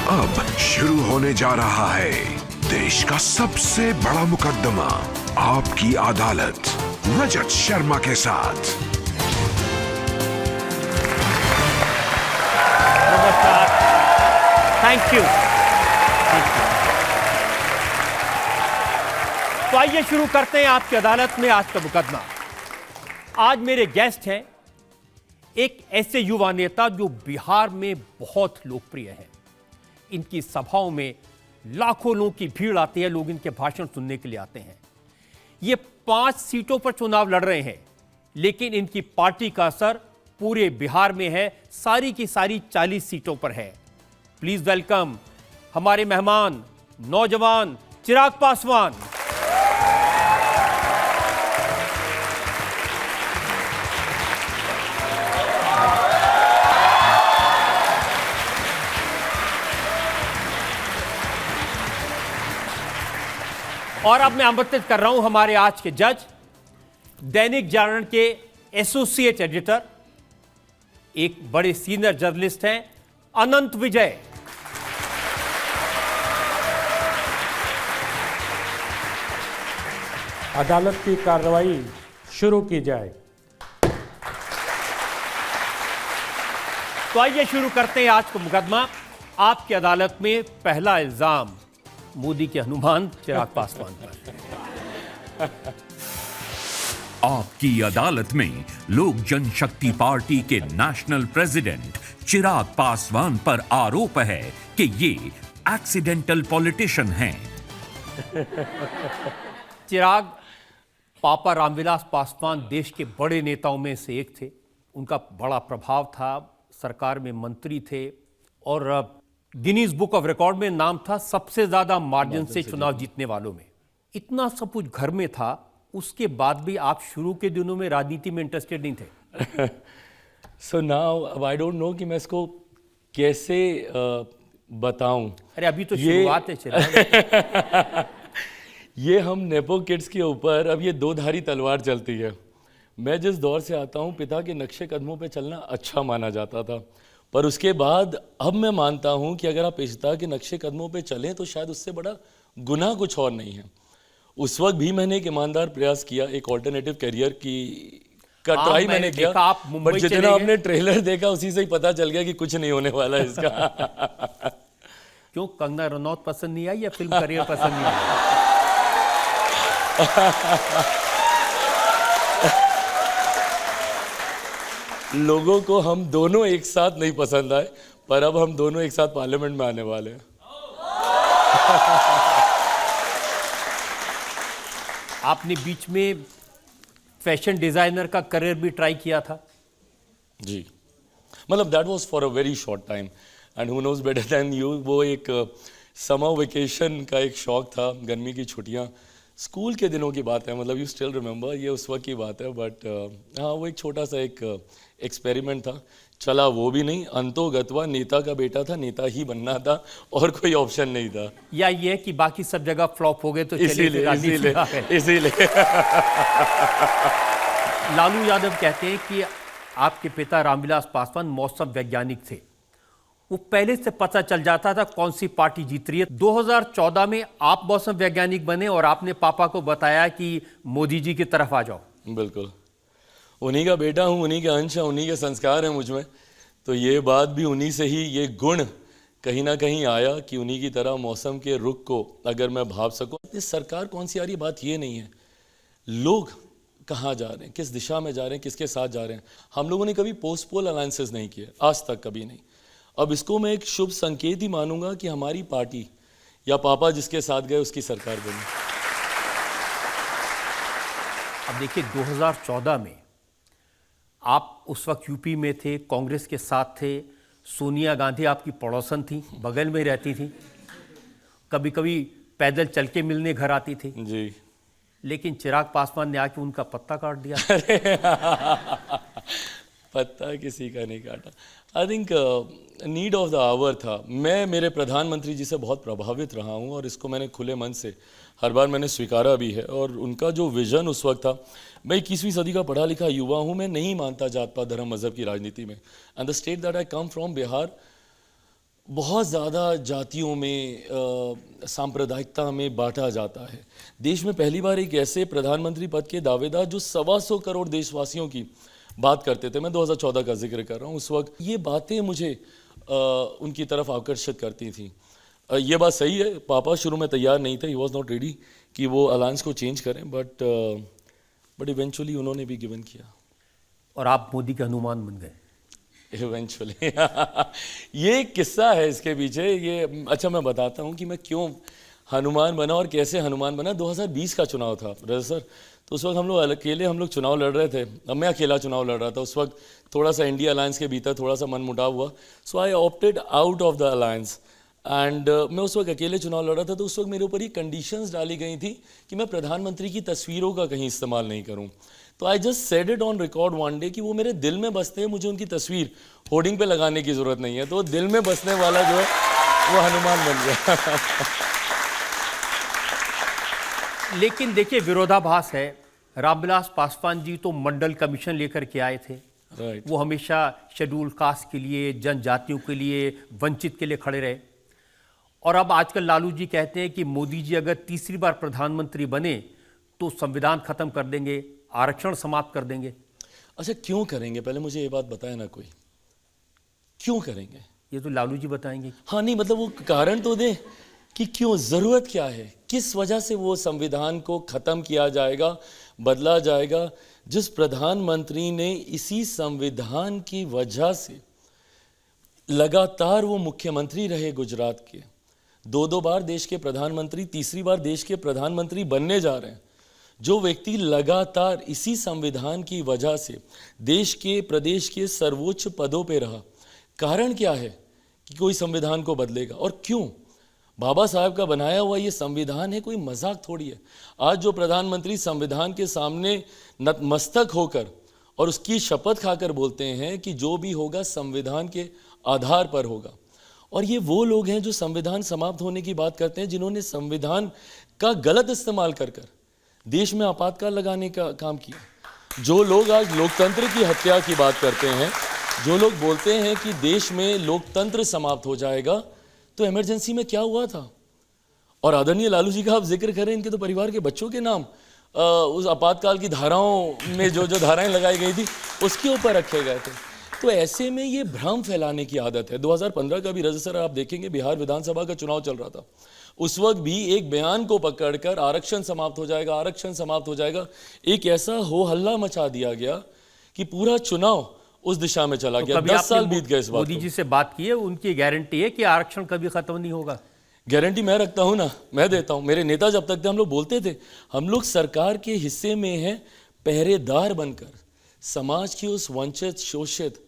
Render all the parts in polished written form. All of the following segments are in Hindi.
अब शुरू होने जा रहा है देश का सबसे बड़ा मुकदमा, आपकी अदालत, रजत शर्मा के साथ। नमस्कार, थैंक यू। तो आइए शुरू करते हैं आपकी अदालत में आज का मुकदमा। आज मेरे गेस्ट हैं एक ऐसे युवा नेता जो बिहार में बहुत लोकप्रिय है। इनकी सभाओं में लाखों लोगों की भीड़ आती है, लोग इनके भाषण सुनने के लिए आते हैं। ये 5 सीटों पर चुनाव लड़ रहे हैं, लेकिन इनकी पार्टी का असर पूरे बिहार में है, सारी की सारी 40 सीटों पर है। प्लीज वेलकम हमारे मेहमान नौजवान चिराग पासवान। और अब मैं आमंत्रित कर रहा हूं हमारे आज के जज, दैनिक जागरण के एसोसिएट एडिटर, एक बड़े सीनियर जर्नलिस्ट हैं अनंत विजय। अदालत की कार्रवाई शुरू की जाए। तो आइए शुरू करते हैं आज का मुकदमा। आपकी अदालत में पहला इल्जाम मोदी के हनुमान चिराग पासवान पर। आपकी अदालत में लोक जनशक्ति पार्टी के नेशनल प्रेसिडेंट चिराग पासवान पर आरोप है कि ये एक्सीडेंटल पॉलिटिशियन हैं। चिराग पापा रामविलास पासवान देश के बड़े नेताओं में से एक थे। उनका बड़ा प्रभाव था, सरकार में मंत्री थे और गिनीज बुक ऑफ रिकॉर्ड में नाम था सबसे ज्यादा मार्जिन से चुनाव जीतने वालों में। इतना सब कुछ घर में था, उसके बाद भी आप शुरू के दिनों में राजनीति में इंटरेस्टेड नहीं थे। सो नाउ अब आई डोंट नो कि मैं इसको कैसे बताऊं। अरे अभी तो शुरुआत है चिराग। ये हम नेपो किड्स के ऊपर अब ये दो धारी तलवार चलती है। मैं जिस दौर से आता हूँ, पिता के नक्शे कदमों पे चलना अच्छा माना जाता था, पर उसके बाद अब मैं मानता हूं कि अगर आप पिता के नक्शे कदमों पे चलें तो शायद उससे बड़ा गुनाह कुछ और नहीं है। उस वक्त भी मैंने एक ईमानदार प्रयास किया, एक ऑल्टरनेटिव करियर का ट्राई मैंने किया, बट जितना आपने ट्रेलर देखा उसी से ही पता चल गया कि कुछ नहीं होने वाला है इसका। क्यों, कंगना रनौत पसंद नहीं आई या फिल्म करियर पसंद नहीं आई? लोगों को हम दोनों एक साथ नहीं पसंद आए, पर अब हम दोनों एक साथ पार्लियामेंट में आने वाले हैं। आपने बीच में फैशन डिजाइनर का करियर भी ट्राई किया था। जी, मतलब that was for a very short time and who knows better than you. वो एक समर वेकेशन का एक शौक था, गर्मी की छुट्टियां, स्कूल के दिनों की बात है, मतलब यू स्टिल रिमेंबर, ये उस वक्त की बात है। बट हाँ, वो एक छोटा सा एक एक्सपेरिमेंट था, चला वो भी नहीं, अंतोगत्वा नेता का बेटा था, नेता ही बनना था और कोई ऑप्शन नहीं था। या ये कि बाकी सब जगह फ्लॉप हो गए तो इसीलिए लालू यादव कहते हैं कि आपके पिता रामविलास पासवान मौसम वैज्ञानिक थे। वो पहले से पता चल जाता था कौन सी पार्टी जीत रही है। 2014 में आप मौसम वैज्ञानिक बने और आपने पापा को बताया कि मोदी जी की तरफ आ जाओ। बिल्कुल, उन्हीं का बेटा हूँ, उन्हीं के अंश हैं, उन्हीं के संस्कार हैं मुझ में, तो ये बात भी उन्हीं से ही, ये गुण कहीं ना कहीं आया कि उन्हीं की तरह मौसम के रुख को अगर मैं भाप सकूं। इस सरकार कौन सी आ रही, बात ये नहीं है, लोग कहाँ जा रहे हैं, किस दिशा में जा रहे हैं, किसके साथ जा रहे हैं। हम लोगों ने कभी पोस्ट पोल अलायंसेस नहीं किए, आज तक कभी नहीं। अब इसको मैं एक शुभ संकेत ही मानूंगा कि हमारी पार्टी या पापा जिसके साथ गए उसकी सरकार बनी। अब देखिए 2014 में आप उस वक्त यूपी में थे, कांग्रेस के साथ थे, सोनिया गांधी आपकी पड़ोसन थी, बगल में रहती थी, कभी कभी पैदल चल के मिलने घर आती थी जी। लेकिन चिराग पासवान ने आके उनका पत्ता काट दिया। पत्ता किसी का नहीं काटा। I think need of the hour था। मैं मेरे प्रधानमंत्री जी से बहुत प्रभावित रहा हूँ और इसको मैंने खुले मन से हर बार मैंने स्वीकारा भी है। और उनका जो विजन उस वक्त था, मैं 21वीं सदी का पढ़ा लिखा युवा हूँ, मैं नहीं मानता जात पात धर्म मजहब की राजनीति में। And the state that I come from, Bihar, बहुत ज़्यादा जातियों में सांप्रदायिकता में बांटा जाता है। देश में पहली बार एक ऐसे प्रधानमंत्री पद के दावेदार जो 125 करोड़ देशवासियों की बात करते थे, मैं 2014 का जिक्र कर रहा हूँ, उस वक्त ये बातें मुझे उनकी तरफ आकर्षित करती थी। ये बात सही है, पापा शुरू में तैयार नहीं थे, ही वॉज नॉट रेडी कि वो अलायंस को चेंज करें, बट इवेंचुअली उन्होंने भी गिवन किया और आप मोदी के हनुमान बन गए इवेंचुअली। ये एक किस्सा है इसके पीछे, ये अच्छा मैं बताता हूँ कि मैं क्यों हनुमान बना और कैसे हनुमान बना। 2020 का चुनाव था रजत सर, तो उस वक्त हम लोग चुनाव लड़ रहे थे। अब मैं अकेला चुनाव लड़ रहा था उस वक्त, थोड़ा सा इंडिया अलायंस के भीतर थोड़ा सा मनमुटाव हुआ, so I opted out of the alliance एंड मैं उस वक्त अकेले चुनाव लड़ रहा था। तो उस वक्त मेरे ऊपर ये कंडीशंस डाली गई थी कि मैं प्रधानमंत्री की तस्वीरों का कहीं इस्तेमाल नहीं करूं। तो I just said it on record one day कि वो मेरे दिल में बसते हैं, मुझे उनकी तस्वीर होर्डिंग पे लगाने की जरूरत नहीं है। तो दिल में बसने वाला जो है वो हनुमान बन गया। लेकिन देखिए विरोधाभास है, रामविलास पासवान जी तो मंडल कमीशन लेकर के आए थे, राइट। वो हमेशा शेड्यूल कास्ट के लिए, जनजातियों के लिए, वंचित के लिए खड़े रहे। और अब आजकल लालू जी कहते हैं कि मोदी जी अगर तीसरी बार प्रधानमंत्री बने तो संविधान खत्म कर देंगे, आरक्षण समाप्त कर देंगे। अच्छा क्यों करेंगे, पहले मुझे ये बात बताए ना, कोई क्यों करेंगे? ये तो लालू जी बताएंगे। हाँ नहीं, मतलब वो कारण तो दे कि क्यों, जरूरत क्या है, किस वजह से वो संविधान को खत्म किया जाएगा, बदला जाएगा। जिस प्रधानमंत्री ने इसी संविधान की वजह से लगातार वो मुख्यमंत्री रहे गुजरात के, 2 बार देश के प्रधानमंत्री, तीसरी बार देश के प्रधानमंत्री बनने जा रहे हैं, जो व्यक्ति लगातार इसी संविधान की वजह से देश के, प्रदेश के सर्वोच्च पदों पे रहा, कारण क्या है कि कोई संविधान को बदलेगा? और क्यों? बाबा साहब का बनाया हुआ ये संविधान है, कोई मजाक थोड़ी है। आज जो प्रधानमंत्री संविधान के सामने नतमस्तक होकर और उसकी शपथ खाकर बोलते हैं कि जो भी होगा संविधान के आधार पर होगा, और ये वो लोग हैं जो संविधान समाप्त होने की बात करते हैं, जिन्होंने संविधान का गलत इस्तेमाल कर देश में आपातकाल लगाने का काम किया। जो लोग आज लोकतंत्र की हत्या की बात करते हैं, जो लोग बोलते हैं कि देश में लोकतंत्र समाप्त हो जाएगा, तो इमरजेंसी में क्या हुआ था? और आदरणीय लालू जी का आप जिक्र करें, इनके तो परिवार के बच्चों के नाम उस आपातकाल की धाराओं में जो धाराएं लगाई गई थी उसके ऊपर रखे गए थे। तो ऐसे में ये भ्रम फैलाने की आदत है। 2015 का भी रजत सर आप देखेंगे, बिहार विधानसभा का चुनाव चल रहा था, उस वक्त भी एक बयान को पकड़कर आरक्षण समाप्त हो जाएगा, आरक्षण समाप्त हो जाएगा, एक ऐसा हो हल्ला मचा दिया गया कि पूरा चुनाव उस दिशा में चला गया। 10 साल बीत गए इस बात मोदी जी से बात की है, उनकी गारंटी है कि आरक्षण कभी खत्म नहीं होगा? गारंटी मैं रखता हूं ना, मैं देता हूं। मेरे नेता जब तक थे हम लोग बोलते थे, हम लोग सरकार के हिस्से में हैं पहरेदार बनकर, समाज की उस वंचित, शोषित,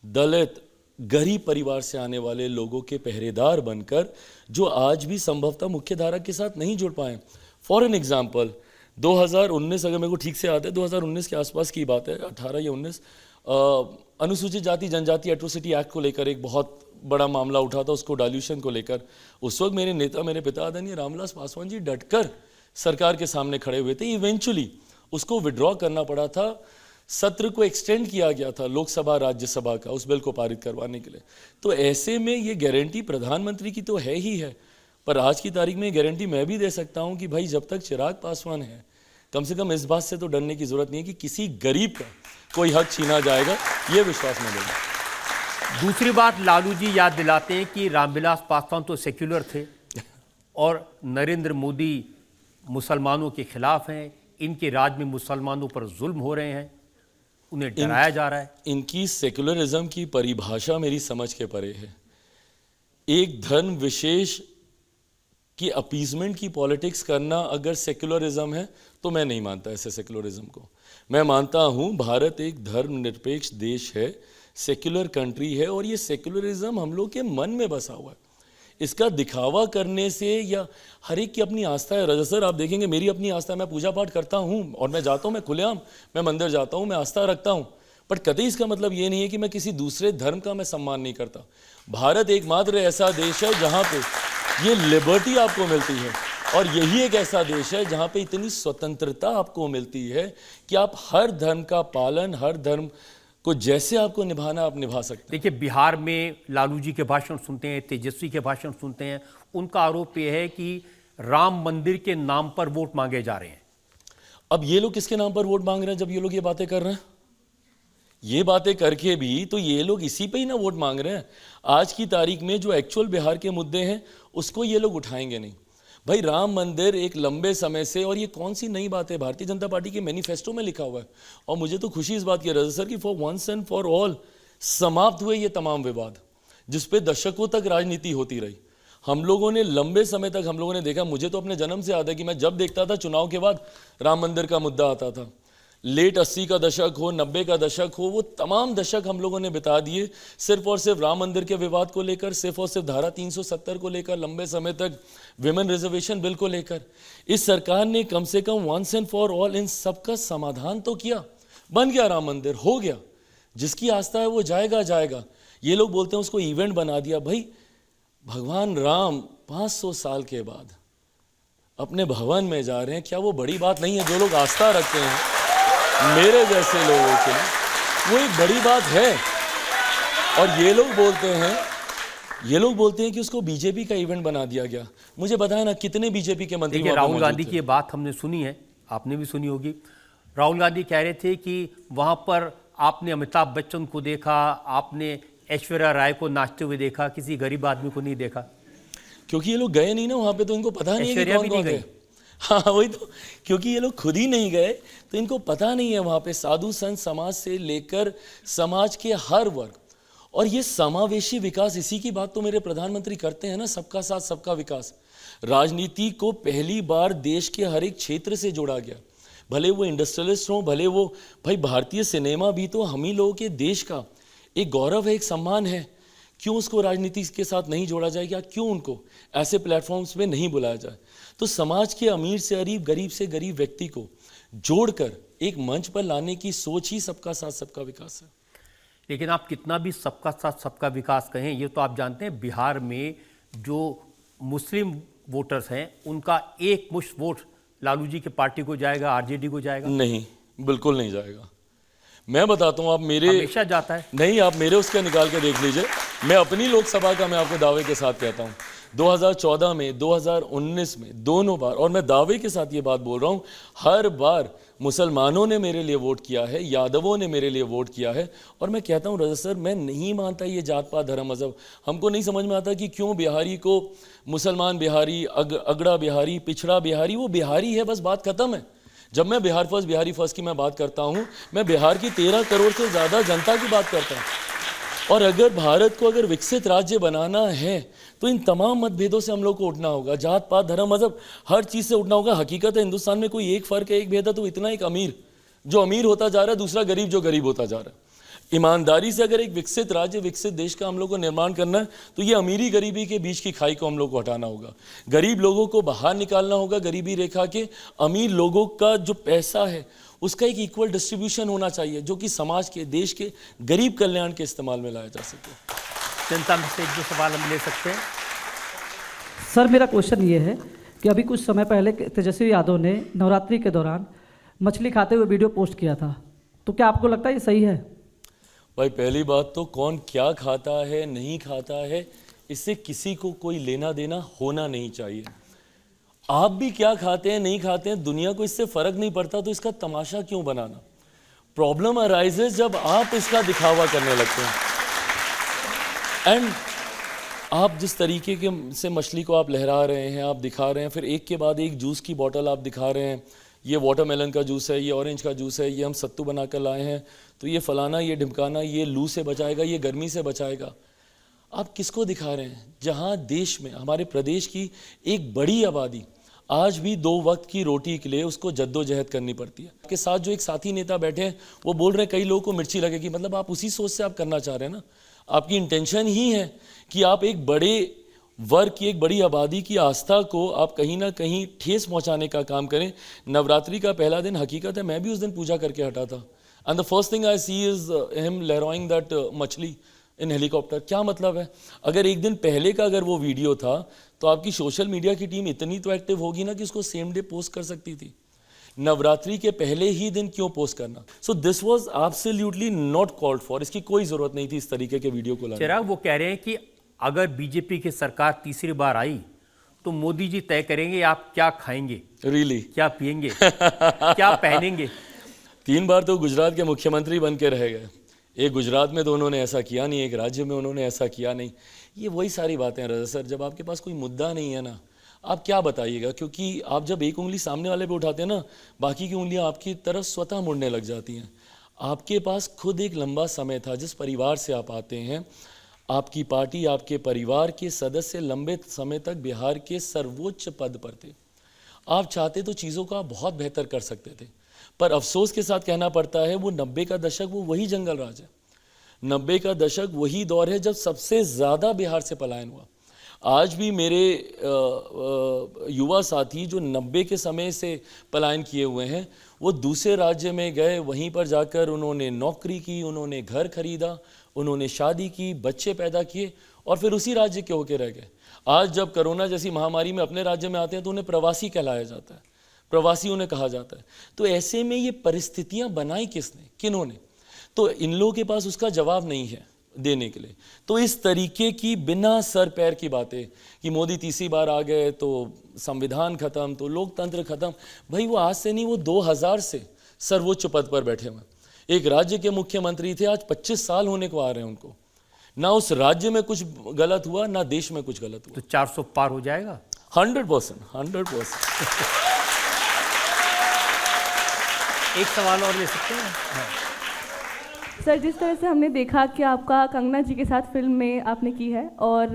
दलित, गरीब परिवार से आने वाले लोगों के पहरेदार बनकर, जो आज भी संभवतः मुख्य धारा के साथ नहीं जुड़ पाए। फॉर एन एग्जाम्पल 2019, अगर मेरे को ठीक से याद है, 2019 के आसपास की बात है, 18 या 19, अनुसूचित जाति जनजाति एट्रोसिटी एक्ट को लेकर एक बहुत बड़ा मामला उठा था, उसको डाल्यूशन को लेकर। उस वक्त मेरे नेता, मेरे पिता आदरणीय रामविलास पासवान जी डटकर सरकार के सामने खड़े हुए थे। इवेंचुअली उसको विड्रॉ करना पड़ा था, सत्र को एक्सटेंड किया गया था लोकसभा राज्यसभा का उस बिल को पारित करवाने के लिए। तो ऐसे में ये गारंटी प्रधानमंत्री की तो है ही है, पर आज की तारीख में गारंटी मैं भी दे सकता हूं कि भाई जब तक चिराग पासवान है, कम से कम इस बात से तो डरने की जरूरत नहीं है कि किसी गरीब का कोई हक छीना जाएगा, ये विश्वास में लेना। दूसरी बात, लालू जी याद दिलाते हैं कि रामविलास पासवान तो सेक्युलर थे और नरेंद्र मोदी मुसलमानों के खिलाफ हैं, इनके राज में मुसलमानों पर जुल्म हो रहे हैं, उन्हें डराया जा रहा है। इनकी सेक्युलरिज्म की परिभाषा मेरी समझ के परे है। एक धर्म विशेष की अपीजमेंट की पॉलिटिक्स करना अगर सेक्युलरिज्म है तो मैं नहीं मानता ऐसे सेक्युलरिज्म को। मैं मानता हूं भारत एक धर्मनिरपेक्ष देश है, सेक्युलर कंट्री है, और ये सेक्युलरिज्म हम लोग के मन में बसा हुआ है। इसका दिखावा करने से, या हर एक की अपनी आस्था है। रजत सर आप देखेंगे, मेरी अपनी आस्था है, मैं पूजा पाठ करता हूँ और मैं जाता हूँ, मैं खुलेआम मैं मंदिर जाता हूँ, मैं आस्था रखता हूँ, बट कतई इसका मतलब ये नहीं है कि मैं किसी दूसरे धर्म का मैं सम्मान नहीं करता। भारत एकमात्र ऐसा देश है जहाँ पे ये लिबर्टी आपको मिलती है, और यही एक ऐसा देश है जहाँ पे इतनी स्वतंत्रता आपको मिलती है कि आप हर धर्म का पालन, हर धर्म को जैसे आपको निभाना आप निभा सकते हैं। देखिए, बिहार में लालू जी के भाषण सुनते हैं, तेजस्वी के भाषण सुनते हैं, उनका आरोप यह है कि राम मंदिर के नाम पर वोट मांगे जा रहे हैं। अब ये लोग किसके नाम पर वोट मांग रहे हैं? जब ये लोग ये बातें कर रहे हैं, ये बातें करके भी तो ये लोग इसी पे ही ना वोट मांग रहे हैं। आज की तारीख में जो एक्चुअल बिहार के मुद्दे हैं उसको ये लोग उठाएंगे नहीं। भाई, राम मंदिर एक लंबे समय से, और ये कौन सी नई बात है, भारतीय जनता पार्टी के मैनिफेस्टो में लिखा हुआ है। और मुझे तो खुशी इस बात की है रजा सर कि for once and for all समाप्त हुए ये तमाम विवाद जिस पे दशकों तक राजनीति होती रही। हम लोगों ने लंबे समय तक हम लोगों ने देखा, मुझे तो अपने जन्म से याद है कि मैं जब देखता था चुनाव के बाद राम मंदिर का मुद्दा आता था, लेट 80 का दशक हो, 90 का दशक हो, वो तमाम दशक हम लोगों ने बिता दिए सिर्फ और सिर्फ राम मंदिर के विवाद को लेकर, सिर्फ और सिर्फ धारा 370 को लेकर, लंबे समय तक विमेन रिजर्वेशन बिल को लेकर। इस सरकार ने कम से कम वंस एंड फॉर ऑल इन सबका समाधान तो किया, बन गया राम मंदिर, हो गया। जिसकी आस्था है वो जाएगा जाएगा। ये लोग बोलते हैं उसको इवेंट बना दिया। भाई, भगवान राम 500 साल के बाद अपने भवन में जा रहे हैं, क्या वो बड़ी बात नहीं है? जो लोग आस्था रखते हैं मेरे जैसे लोगों के लिए वो एक बड़ी बात है। और ये लोग बोलते हैं कि उसको बीजेपी का इवेंट बना दिया गया। मुझे बताया ना कितने बीजेपी के मंत्री देखिए, राहुल गांधी की ये बात हमने सुनी है, आपने भी सुनी होगी। राहुल गांधी कह रहे थे कि वहां पर आपने अमिताभ बच्चन को देखा, आपने ऐश्वर्या राय को नाचते हुए देखा, किसी गरीब आदमी को नहीं देखा। क्योंकि ये लोग गए नहीं ना वहां पे, तो इनको पता नहीं है कि ऐश्वर्या कौन भी नहीं कौन गई। है। हाँ, वही तो, क्योंकि ये लोग खुद ही नहीं गए तो इनको पता नहीं है वहां पे साधु संत समाज से लेकर समाज के हर वर्ग। और ये समावेशी विकास, इसी की बात तो मेरे प्रधानमंत्री करते हैं ना, सबका साथ सबका विकास। राजनीति को पहली बार देश के हर एक क्षेत्र से जोड़ा गया, भले वो इंडस्ट्रियलिस्ट हों, भले वो, भाई भारतीय सिनेमा भी तो हम ही लोगों के देश का एक गौरव है, एक सम्मान है। क्यों उसको राजनीति के साथ नहीं जोड़ा जाए? या क्यों उनको ऐसे प्लेटफॉर्म्स पे नहीं बुलाया जाए? तो समाज के अमीर से गरीब से गरीब व्यक्ति को जोड़कर एक मंच पर लाने की सोच ही सबका साथ सबका विकास है। लेकिन आप कितना भी सबका साथ सबका विकास कहें, ये तो आप जानते हैं बिहार में जो मुस्लिम वोटर्स हैं उनका एक मुश्त वोट लालू जी की पार्टी को जाएगा, आरजेडी को जाएगा? नहीं, बिल्कुल नहीं जाएगा। मैं बताता हूँ, आप मेरे हमेशा जाता है। नहीं, आप मेरे उसका निकाल के देख लीजिए। मैं अपनी लोकसभा का मैं आपको दावे के साथ कहता हूँ, 2014 में, 2019 में, दोनों बार, और मैं दावे के साथ ये बात बोल रहा हूँ, हर बार मुसलमानों ने मेरे लिए वोट किया है, यादवों ने मेरे लिए वोट किया है। और मैं कहता हूँ रजा सर, मैं नहीं मानता ये जात पात धर्म मजहब, हमको नहीं समझ में आता कि क्यों बिहारी को मुसलमान बिहारी, अगड़ा बिहारी, पिछड़ा बिहारी, वो बिहारी है, बस बात खत्म है। जब मैं बिहार फर्स्ट, बिहारी फर्स्ट की मैं बात करता हूँ, मैं बिहार की 13 करोड़ से ज़्यादा जनता की बात करता हूँ। और अगर भारत को अगर विकसित राज्य बनाना है तो इन तमाम मतभेदों से हम लोग को उठना होगा, जात पात धर्म मजहब हर चीज़ से उठना होगा। हकीकत है हिंदुस्तान में कोई एक फ़र्क है, एक भेद है, तो इतना एक अमीर जो अमीर होता जा रहा है, दूसरा गरीब जो गरीब होता जा रहा है। ईमानदारी से अगर एक विकसित राज्य, विकसित देश का हम लोग को निर्माण करना है तो ये अमीरी गरीबी के बीच की खाई को हम लोग को हटाना होगा, गरीब लोगों को बाहर निकालना होगा गरीबी रेखा के। अमीर लोगों का जो पैसा है उसका एक इक्वल डिस्ट्रीब्यूशन होना चाहिए, जो कि समाज के, देश के गरीब कल्याण के इस्तेमाल में लाया जा सके। जनता में से एक दो सवाल हम ले सकते हैं। सर, मेरा क्वेश्चन ये है कि अभी कुछ समय पहले तेजस्वी यादव ने नवरात्रि के दौरान मछली खाते हुए वीडियो पोस्ट किया था, तो क्या आपको लगता है ये सही है? भाई, पहली बात तो कौन क्या खाता है नहीं खाता है इससे किसी को कोई लेना देना होना नहीं चाहिए। आप भी क्या खाते हैं नहीं खाते हैं, दुनिया को इससे फर्क नहीं पड़ता, तो इसका तमाशा क्यों बनाना? प्रॉब्लम अराइजेज जब आप इसका दिखावा करने लगते हैं। एंड आप जिस तरीके के से मछली को आप लहरा रहे हैं, आप दिखा रहे हैं, फिर एक के बाद एक जूस की बोतल आप दिखा रहे हैं, ये वाटरमेलन का जूस है, ये ऑरेंज का जूस है, ये हम सत्तू बना कर लाए हैं, तो ये फलाना, ये ढिमकाना, ये लू से बचाएगा, ये गर्मी से बचाएगा। आप किसको दिखा रहे हैं? जहां देश में, हमारे प्रदेश की एक बड़ी आबादी आज भी 2 वक्त की रोटी के लिए उसको जद्दोजहद करनी पड़ती है। आपके साथ जो एक साथी नेता बैठे हैं वो बोल रहे हैं कई लोगों को मिर्ची लगेगी, मतलब आप उसी सोच से आप करना चाह रहे हैं ना। आपकी इंटेंशन ही है कि आप एक बड़े वर्ग की, एक बड़ी आबादी की आस्था को आप कहीं ना कहीं ठेस पहुंचाने का काम करें। नवरात्रि का पहला दिन, हकीकत है मैं भी उस दिन पूजा करके हटा था, and the first thing I see is him लहराइंग दैट मछली इन हेलीकॉप्टर। क्या मतलब है? अगर एक दिन पहले का अगर वो वीडियो था तो आपकी सोशल मीडिया की टीम इतनी तो एक्टिव होगी ना कि उसको सेम डे पोस्ट कर सकती थी। नवरात्रि के पहले ही दिन क्यों पोस्ट करना? So this was absolutely not called for. इसकी कोई जरूरत नहीं थी इस तरीके के वीडियो को लाने। चिराग, वो कह रहे हैं कि अगर बीजेपी की सरकार तीसरी बार आई तो मोदी जी तय करेंगे आप क्या खाएंगे, रियली क्या पिएंगे, क्या पहनेंगे। 3 बार तो गुजरात के मुख्यमंत्री बन के रह गए। एक गुजरात में तो उन्होंने ऐसा किया नहीं, एक राज्य में उन्होंने ऐसा किया नहीं। ये वही सारी बातें हैं रजा सर, जब आपके पास कोई मुद्दा नहीं है ना, आप क्या बताइएगा? क्योंकि आप जब एक उंगली सामने वाले पे उठाते हैं ना, बाकी की उंगलियां आपकी तरफ स्वतः मुड़ने लग जाती हैं। आपके पास खुद एक लंबा समय था, जिस परिवार से आप आते हैं, आपकी पार्टी, आपके परिवार के सदस्य लंबे समय तक बिहार के सर्वोच्च पद पर थे। आप चाहते तो चीज़ों को आप बहुत बेहतर कर सकते थे, पर अफसोस के साथ कहना पड़ता है वो 90 का दशक वो वही जंगल राज है। 90 का दशक वही दौर है जब सबसे ज़्यादा बिहार से पलायन हुआ। आज भी मेरे युवा साथी जो 90 के समय से पलायन किए हुए हैं, वो दूसरे राज्य में गए, वहीं पर जाकर उन्होंने नौकरी की, उन्होंने घर खरीदा, उन्होंने शादी की, बच्चे पैदा किए और फिर उसी राज्य के होके रह गए। आज जब कोरोना जैसी महामारी में अपने राज्य में आते हैं तो उन्हें प्रवासी कहलाया जाता है, प्रवासी उन्हें कहा जाता है। तो ऐसे में ये परिस्थितियां बनाई किसने, किन्होंने? तो इन लोगों के पास उसका जवाब नहीं है देने के लिए। तो इस तरीके की बिना सर पैर की बातें कि मोदी तीसरी बार आ गए तो संविधान खत्म, तो लोकतंत्र खत्म, भाई वो आज से नहीं, वो 2000 से सर्वोच्च पद पर बैठे हुए। एक राज्य के मुख्यमंत्री थे, आज 25 साल होने को आ रहे हैं उनको। ना उस राज्य में कुछ गलत हुआ, ना देश में कुछ गलत हुआ। तो 400 पार हो जाएगा 100%। एक सवाल और ले सकते हैं? हाँ। सर, जिस तरह से हमने देखा कि आपका कंगना जी के साथ फिल्म में आपने की है, और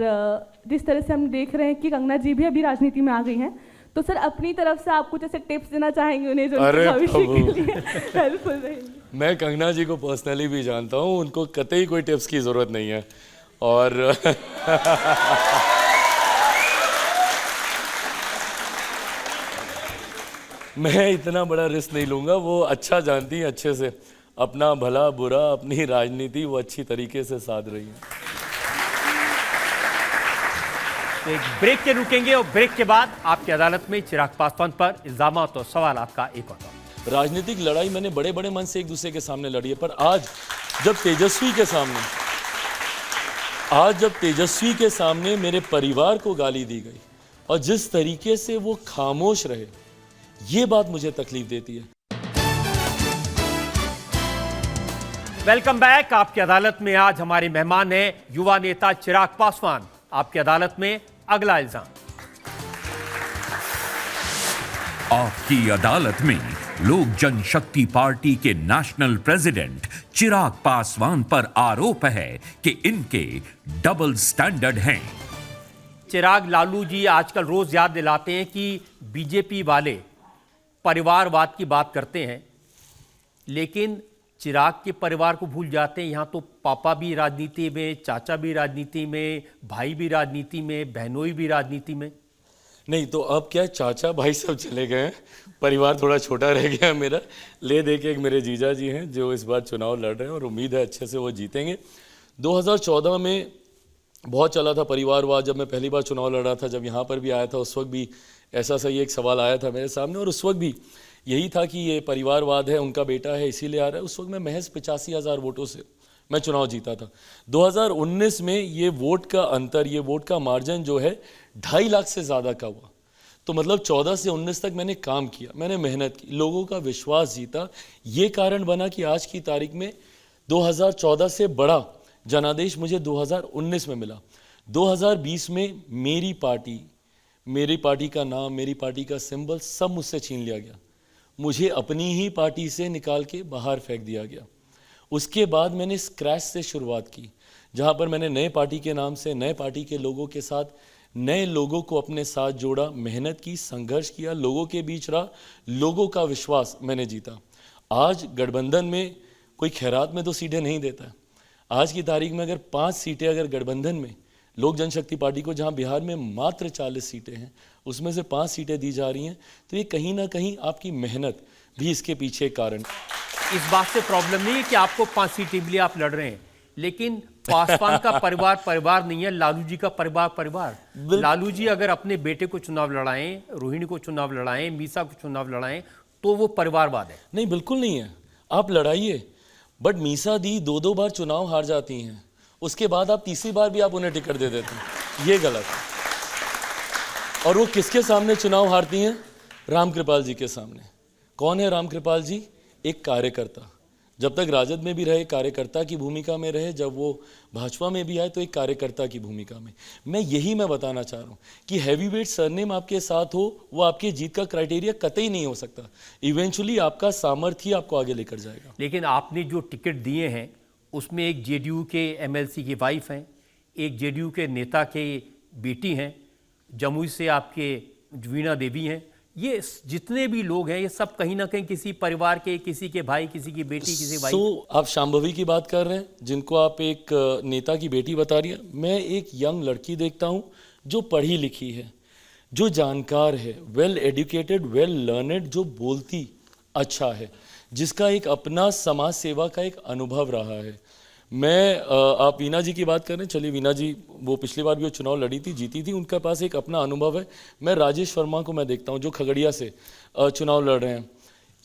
जिस तरह से हम देख रहे हैं कि कंगना जी भी अभी राजनीति में आ गई हैं, तो सर अपनी तरफ से आप कुछ ऐसे टिप्स देना चाहेंगे उन्हें जो भविष्य के लिए हेल्पफुल रहेंगे? मैं कंगना जी को पर्सनली भी जानता हूँ, उनको कतई कोई टिप्स की ज़रूरत नहीं है। और मैं इतना बड़ा रिस्क नहीं लूँगा। वो अच्छा जानती हैं, अच्छे से अपना भला बुरा, अपनी राजनीति वो अच्छी तरीके से साध रही हैं। तो एक ब्रेक के रुकेंगे और ब्रेक के बाद आपकी अदालत में चिराग पासवान पर इल्जामात और सवालात का एक और दौर। राजनीतिक लड़ाई मैंने बड़े बड़े मन से एक दूसरे के सामने लड़ी है, पर आज जब तेजस्वी के सामने मेरे परिवार को गाली दी गई और जिस तरीके से वो खामोश रहे, ये बात मुझे तकलीफ देती है। Welcome back. आपकी अदालत में आज हमारे मेहमान हैं युवा नेता चिराग पासवान। आपकी अदालत में अगला इल्जाम। आपकी अदालत में लोक जनशक्ति पार्टी के नेशनल प्रेसिडेंट चिराग पासवान पर आरोप है कि इनके डबल स्टैंडर्ड हैं। चिराग, लालू जी आजकल रोज याद दिलाते हैं कि बीजेपी वाले परिवारवाद की बात करते हैं, लेकिन चिराग के परिवार को भूल जाते हैं। यहाँ तो पापा भी राजनीति में, चाचा भी राजनीति में, भाई भी राजनीति में, बहनोई भी राजनीति में। नहीं तो अब क्या, चाचा भाई सब चले गए हैं, परिवार थोड़ा छोटा रह गया मेरा। ले दे के एक मेरे जीजा जी हैं जो इस बार चुनाव लड़ रहे हैं और उम्मीद है अच्छे से वो जीतेंगे। 2014 में बहुत चला था परिवारवाद। जब मैं पहली बार चुनाव लड़ रहा था, जब यहाँ पर भी आया था, उस वक्त भी ऐसा सही एक सवाल आया था मेरे सामने, और उस वक्त भी यही था कि ये परिवारवाद है, उनका बेटा है इसीलिए आ रहा है। उस वक्त मैं महज 85,000 वोटों से मैं चुनाव जीता था। 2019 में ये वोट का अंतर, ये वोट का मार्जिन जो है 2.5 लाख से ज़्यादा का हुआ। तो मतलब 14 से 19 तक मैंने काम किया, मैंने मेहनत की, लोगों का विश्वास जीता। ये कारण बना कि आज की तारीख में 2014 से बड़ा जनादेश मुझे 2019 में मिला। 2020 में मेरी पार्टी का नाम, मेरी पार्टी का सिंबल सब मुझसे छीन लिया गया। मुझे अपनी ही पार्टी से निकाल के बाहर फेंक दिया गया। उसके बाद मैंने स्क्रैच से शुरुआत की, जहाँ पर मैंने नए पार्टी के नाम से, नए पार्टी के लोगों के साथ, नए लोगों को अपने साथ जोड़ा, मेहनत की, संघर्ष किया, लोगों के बीच रहा, लोगों का विश्वास मैंने जीता। आज गठबंधन में कोई खैरात में तो सीटें नहीं देता है। आज की तारीख में अगर 5 सीटें अगर गठबंधन में लोक जनशक्ति पार्टी को, जहां बिहार में मात्र 40 सीटें हैं, उसमें से 5 सीटें दी जा रही हैं, तो ये कहीं ना कहीं आपकी मेहनत भी इसके पीछे कारण। इस बात से प्रॉब्लम नहीं है कि आपको 5 सीटें मिली, आप लड़ रहे हैं, लेकिन पासवान का परिवार नहीं है, लालू जी का परिवार। लालू जी अगर अपने बेटे को चुनाव लड़ाएं, रोहिणी को चुनाव लड़ाएं, मीसा को चुनाव लड़ाएं, तो वो परिवारवाद है। नहीं, बिल्कुल नहीं है। आप लड़ाइए, बट मीसा दी 2-2 बार चुनाव हार जाती हैं, उसके बाद आप तीसरी बार भी आप उन्हें टिकट दे देते हैं, ये गलत है। और वो किसके सामने चुनाव हारती हैं? रामकृपाल जी के सामने। कौन है रामकृपाल जी? एक कार्यकर्ता। जब तक राजद में भी रहे कार्यकर्ता की भूमिका में रहे, जब वो भाजपा में भी आए तो एक कार्यकर्ता की भूमिका में। मैं बताना चाह रहा हूँ कि हैवीवेट सरनेम आपके साथ हो, वो आपकी जीत का क्राइटेरिया कतई नहीं हो सकता। इवेंचुअली आपका सामर्थ्य आपको आगे लेकर जाएगा। लेकिन आपने जो टिकट दिए हैं उसमें एक जेडीयू के एमएलसी की वाइफ हैं, एक जेडीयू के नेता के बेटी हैं, जमुई से आपके वीणा देवी हैं। ये जितने भी लोग हैं ये सब कहीं ना कहीं किसी परिवार के, किसी के भाई, किसी की बेटी, किसी वाइफ। आप शांभवी की बात कर रहे हैं, जिनको आप एक नेता की बेटी बता रही हैं। मैं एक यंग लड़की देखता हूं जो पढ़ी लिखी है, जो जानकार है, वेल एजुकेटेड, वेल लर्नेड, जो बोलती अच्छा है, जिसका एक अपना समाज सेवा का एक अनुभव रहा है। आप वीना जी की बात कर रहे हैं, चलिए वीना जी वो पिछली बार भी वो चुनाव लड़ी थी, जीती थी, उनके पास एक अपना अनुभव है। मैं राजेश वर्मा को मैं देखता हूं जो खगड़िया से चुनाव लड़ रहे हैं।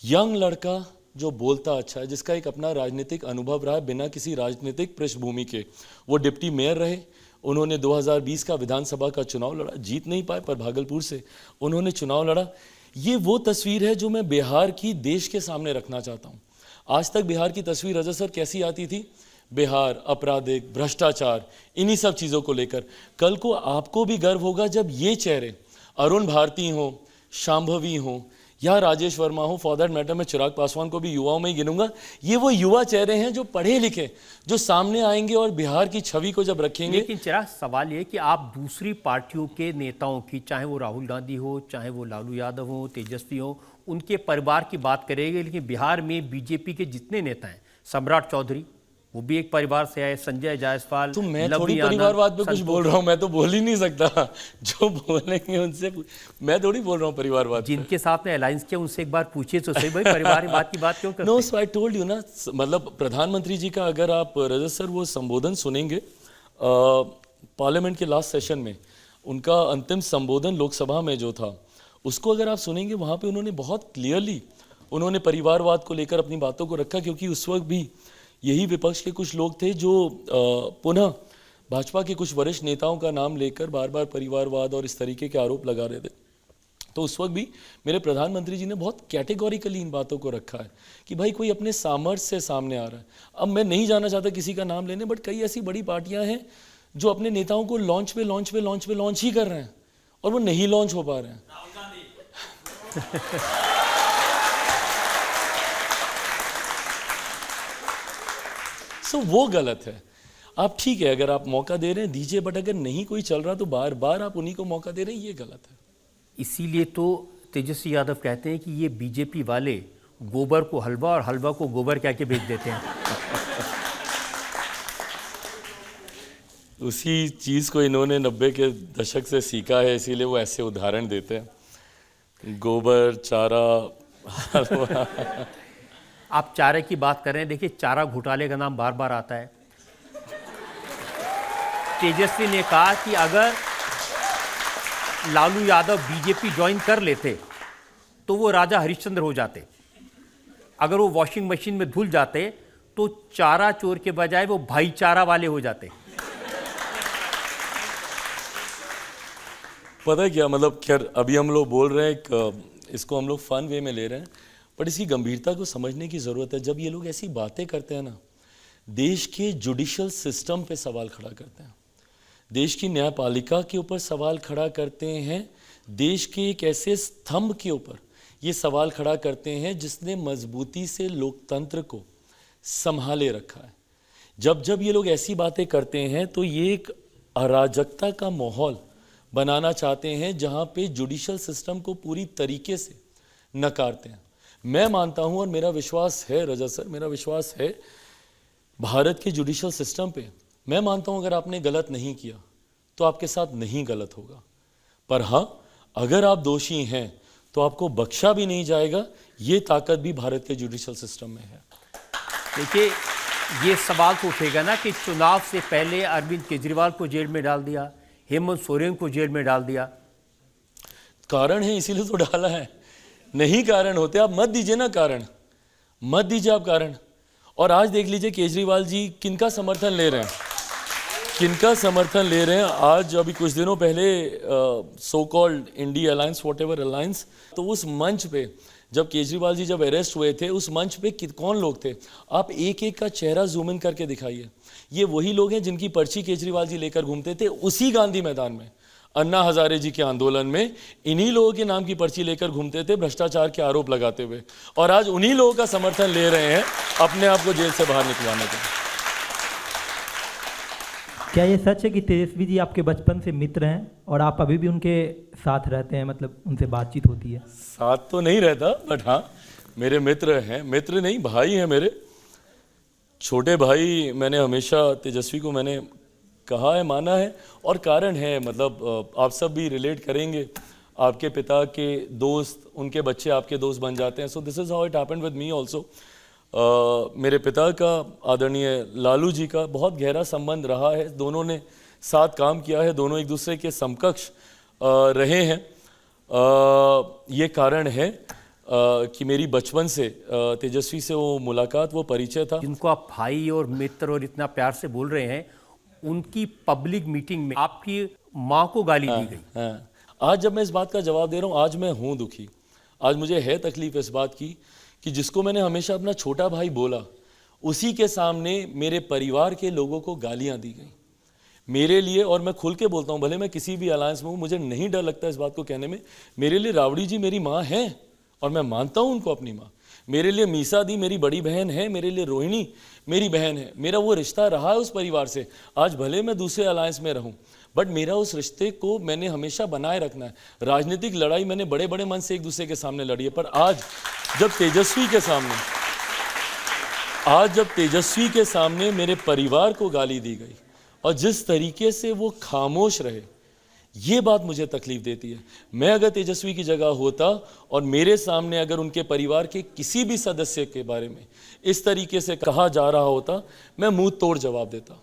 यंग लड़का जो बोलता अच्छा है, जिसका एक अपना राजनीतिक अनुभव रहा है बिना किसी राजनीतिक पृष्ठभूमि के। वो डिप्टी मेयर रहे, उन्होंने 2020 का विधानसभा का चुनाव लड़ा, जीत नहीं पाए पर भागलपुर से उन्होंने चुनाव लड़ा। ये वो तस्वीर है जो मैं बिहार की देश के सामने रखना चाहता हूँ। आज तक बिहार की तस्वीर रजत सर कैसी आती थी? बिहार आपराधिक, भ्रष्टाचार, इन्हीं सब चीज़ों को लेकर। कल को आपको भी गर्व होगा जब ये चेहरे अरुण भारती हो, शांभवी हो या राजेश वर्मा हो, फॉर दैट मैटर मैं चिराग पासवान को भी युवाओं में ही गिनूंगा। ये वो युवा चेहरे हैं जो पढ़े लिखे, जो सामने आएंगे और बिहार की छवि को जब रखेंगे। लेकिन चिराग, सवाल ये कि आप दूसरी पार्टियों के नेताओं की, चाहे वो राहुल गांधी हो, चाहे वो लालू यादव हो, तेजस्वी हो, उनके परिवार की बात करेंगे, लेकिन बिहार में बीजेपी के जितने नेता हैं, सम्राट चौधरी वो भी एक परिवार से आए, संजय जायसवाल, तो मैं थोड़ी परिवारवाद पे कुछ बोल रहा हूँ, मैं तो बोल ही नहीं सकता। जो बोलेंगे उनसे मैं थोड़ी बोल रहा हूँ परिवारवाद। जिनके साथ में अलायंस किया उनसे एक बार पूछिए तो सही, भाई परिवार बात की बात क्यों करते? No, so I told you ना, मतलब प्रधानमंत्री जी का अगर आप रजत सर वो संबोधन सुनेंगे पार्लियामेंट के लास्ट सेशन में, उनका अंतिम संबोधन लोकसभा में जो था, उसको अगर आप सुनेंगे, वहाँ पे उन्होंने बहुत क्लियरली उन्होंने परिवारवाद को लेकर अपनी बातों को रखा। क्योंकि उस वक्त भी यही विपक्ष के कुछ लोग थे जो पुनः भाजपा के कुछ वरिष्ठ नेताओं का नाम लेकर बार बार परिवारवाद और इस तरीके के आरोप लगा रहे थे। तो उस वक्त भी मेरे प्रधानमंत्री जी ने बहुत कैटेगोरिकली इन बातों को रखा है कि भाई कोई अपने सामर्थ्य से सामने आ रहा है। अब मैं नहीं जाना चाहता किसी का नाम लेने, बट कई ऐसी बड़ी पार्टियां हैं जो अपने नेताओं को लॉन्च ही कर रहे हैं और वो नहीं लॉन्च हो पा रहे हैं। तो वो गलत है। आप ठीक है, अगर आप मौका दे रहे हैं दीजिए, बट अगर नहीं कोई चल रहा तो बार बार आप उन्हीं को मौका दे रहे हैं, ये गलत है। इसीलिए तो तेजस्वी यादव कहते हैं कि ये बीजेपी वाले गोबर को हलवा और हलवा को गोबर कह के बेच देते हैं। उसी चीज़ को इन्होंने 90 के दशक से सीखा है, इसीलिए वो ऐसे उदाहरण देते हैं, गोबर, चारा, हलवा। आप चारे की बात कर रहे हैं, देखिए चारा घोटाले का नाम बार बार आता है। तेजस्वी ने कहा कि अगर लालू यादव बीजेपी ज्वाइन कर लेते तो वो राजा हरिश्चंद्र हो जाते, अगर वो वॉशिंग मशीन में धुल जाते तो चारा चोर के बजाय वो भाईचारा वाले हो जाते। पता है क्या मतलब, खैर अभी हम लोग बोल रहे हैं, इसको हम लोग फन वे में ले रहे हैं, पर इसकी गंभीरता को समझने की ज़रूरत है। जब ये लोग ऐसी बातें करते हैं ना, देश के जुडिशल सिस्टम पे सवाल खड़ा करते हैं, देश की न्यायपालिका के ऊपर सवाल खड़ा करते हैं, देश के एक ऐसे स्तंभ के ऊपर ये सवाल खड़ा करते हैं जिसने मजबूती से लोकतंत्र को संभाले रखा है। जब जब ये लोग ऐसी बातें करते हैं तो ये एक अराजकता का माहौल बनाना चाहते हैं जहाँ पे जुडिशल सिस्टम को पूरी तरीके से नकारते हैं। मैं मानता हूं और मेरा विश्वास है रजत सर, मेरा विश्वास है भारत के जुडिशल सिस्टम पे। मैं मानता हूं अगर आपने गलत नहीं किया तो आपके साथ नहीं गलत होगा, पर हाँ अगर आप दोषी हैं तो आपको बख्शा भी नहीं जाएगा। ये ताकत भी भारत के जुडिशल सिस्टम में है। देखिए ये सवाल तो उठेगा ना कि चुनाव से पहले अरविंद केजरीवाल को जेल में डाल दिया, हेमंत सोरेन को जेल में डाल दिया। कारण है इसीलिए तो डाला है। नहीं कारण होते, आप मत दीजिए ना कारण, मत दीजिए आप कारण। और आज देख लीजिए केजरीवाल जी किनका समर्थन ले रहे हैं, किनका समर्थन ले रहे हैं। आज अभी कुछ दिनों पहले so called INDI alliance, what ever alliance, तो उस मंच पे जब केजरीवाल जी जब अरेस्ट हुए थे, उस मंच पे कौन लोग थे, आप एक एक का चेहरा जूम इन करके दिखाइए। ये वही लोग हैं जिनकी पर्ची केजरीवाल जी लेकर घूमते थे उसी गांधी मैदान में, अन्ना हजारे जी के आंदोलन में। इन्हीं लोगों के नाम की पर्ची लेकर घूमते थे भ्रष्टाचार के आरोप लगाते हुए, और आज उन्हीं लोगों का समर्थन ले रहे हैं अपने आप को जेल से बाहर निकलवाने के। क्या ये सच है कि तेजस्वी जी आपके बचपन से मित्र हैं और आप अभी भी उनके साथ रहते हैं, मतलब उनसे बातचीत होती है? साथ तो नहीं रहता, बट हाँ मेरे मित्र हैं, मित्र नहीं भाई हैं मेरे, छोटे भाई। मैंने हमेशा तेजस्वी को मैंने कहा है, माना है, और कारण है, मतलब आप सब भी रिलेट करेंगे, आपके पिता के दोस्त, उनके बच्चे आपके दोस्त बन जाते हैं। So this is how it happened with me also. मेरे पिता का आदरणीय लालू जी का बहुत गहरा संबंध रहा है, दोनों ने साथ काम किया है, दोनों एक दूसरे के समकक्ष रहे हैं। ये कारण है कि मेरी बचपन से तेजस्वी से वो मुलाकात, वो परिचय था। जिनको आप भाई और मित्र और इतना प्यार से बोल रहे हैं, उनकी पब्लिक मीटिंग में आपकी माँ को गाली दी गई। हाँ, आज जब मैं इस बात का जवाब दे रहा हूँ, आज मैं हूँ दुखी, आज मुझे है तकलीफ इस बात की कि जिसको मैंने हमेशा अपना छोटा भाई बोला, उसी के सामने मेरे परिवार के लोगों को गालियां दी गई मेरे लिए। और मैं खुल के बोलता हूं, भले मैं किसी भी अलायंस में हूं, मुझे नहीं डर लगता इस बात को कहने में, मेरे लिए राबड़ी जी मेरी माँ हैं और मैं मानता हूं उनको अपनी माँ। मेरे लिए मीसा दी मेरी बड़ी बहन है, मेरे लिए रोहिणी मेरी बहन है, मेरा वो रिश्ता रहा है उस परिवार से। आज भले मैं दूसरे अलायंस में रहूं, बट मेरा उस रिश्ते को मैंने हमेशा बनाए रखना है। राजनीतिक लड़ाई मैंने बड़े बड़े मन से एक दूसरे के सामने लड़ी है, पर आज जब तेजस्वी के सामने मेरे परिवार को गाली दी गई और जिस तरीके से वो खामोश रहे, ये बात मुझे तकलीफ देती है। मैं अगर तेजस्वी की जगह होता और मेरे सामने अगर उनके परिवार के किसी भी सदस्य के बारे में इस तरीके से कहा जा रहा होता, मैं मुंह तोड़ जवाब देता,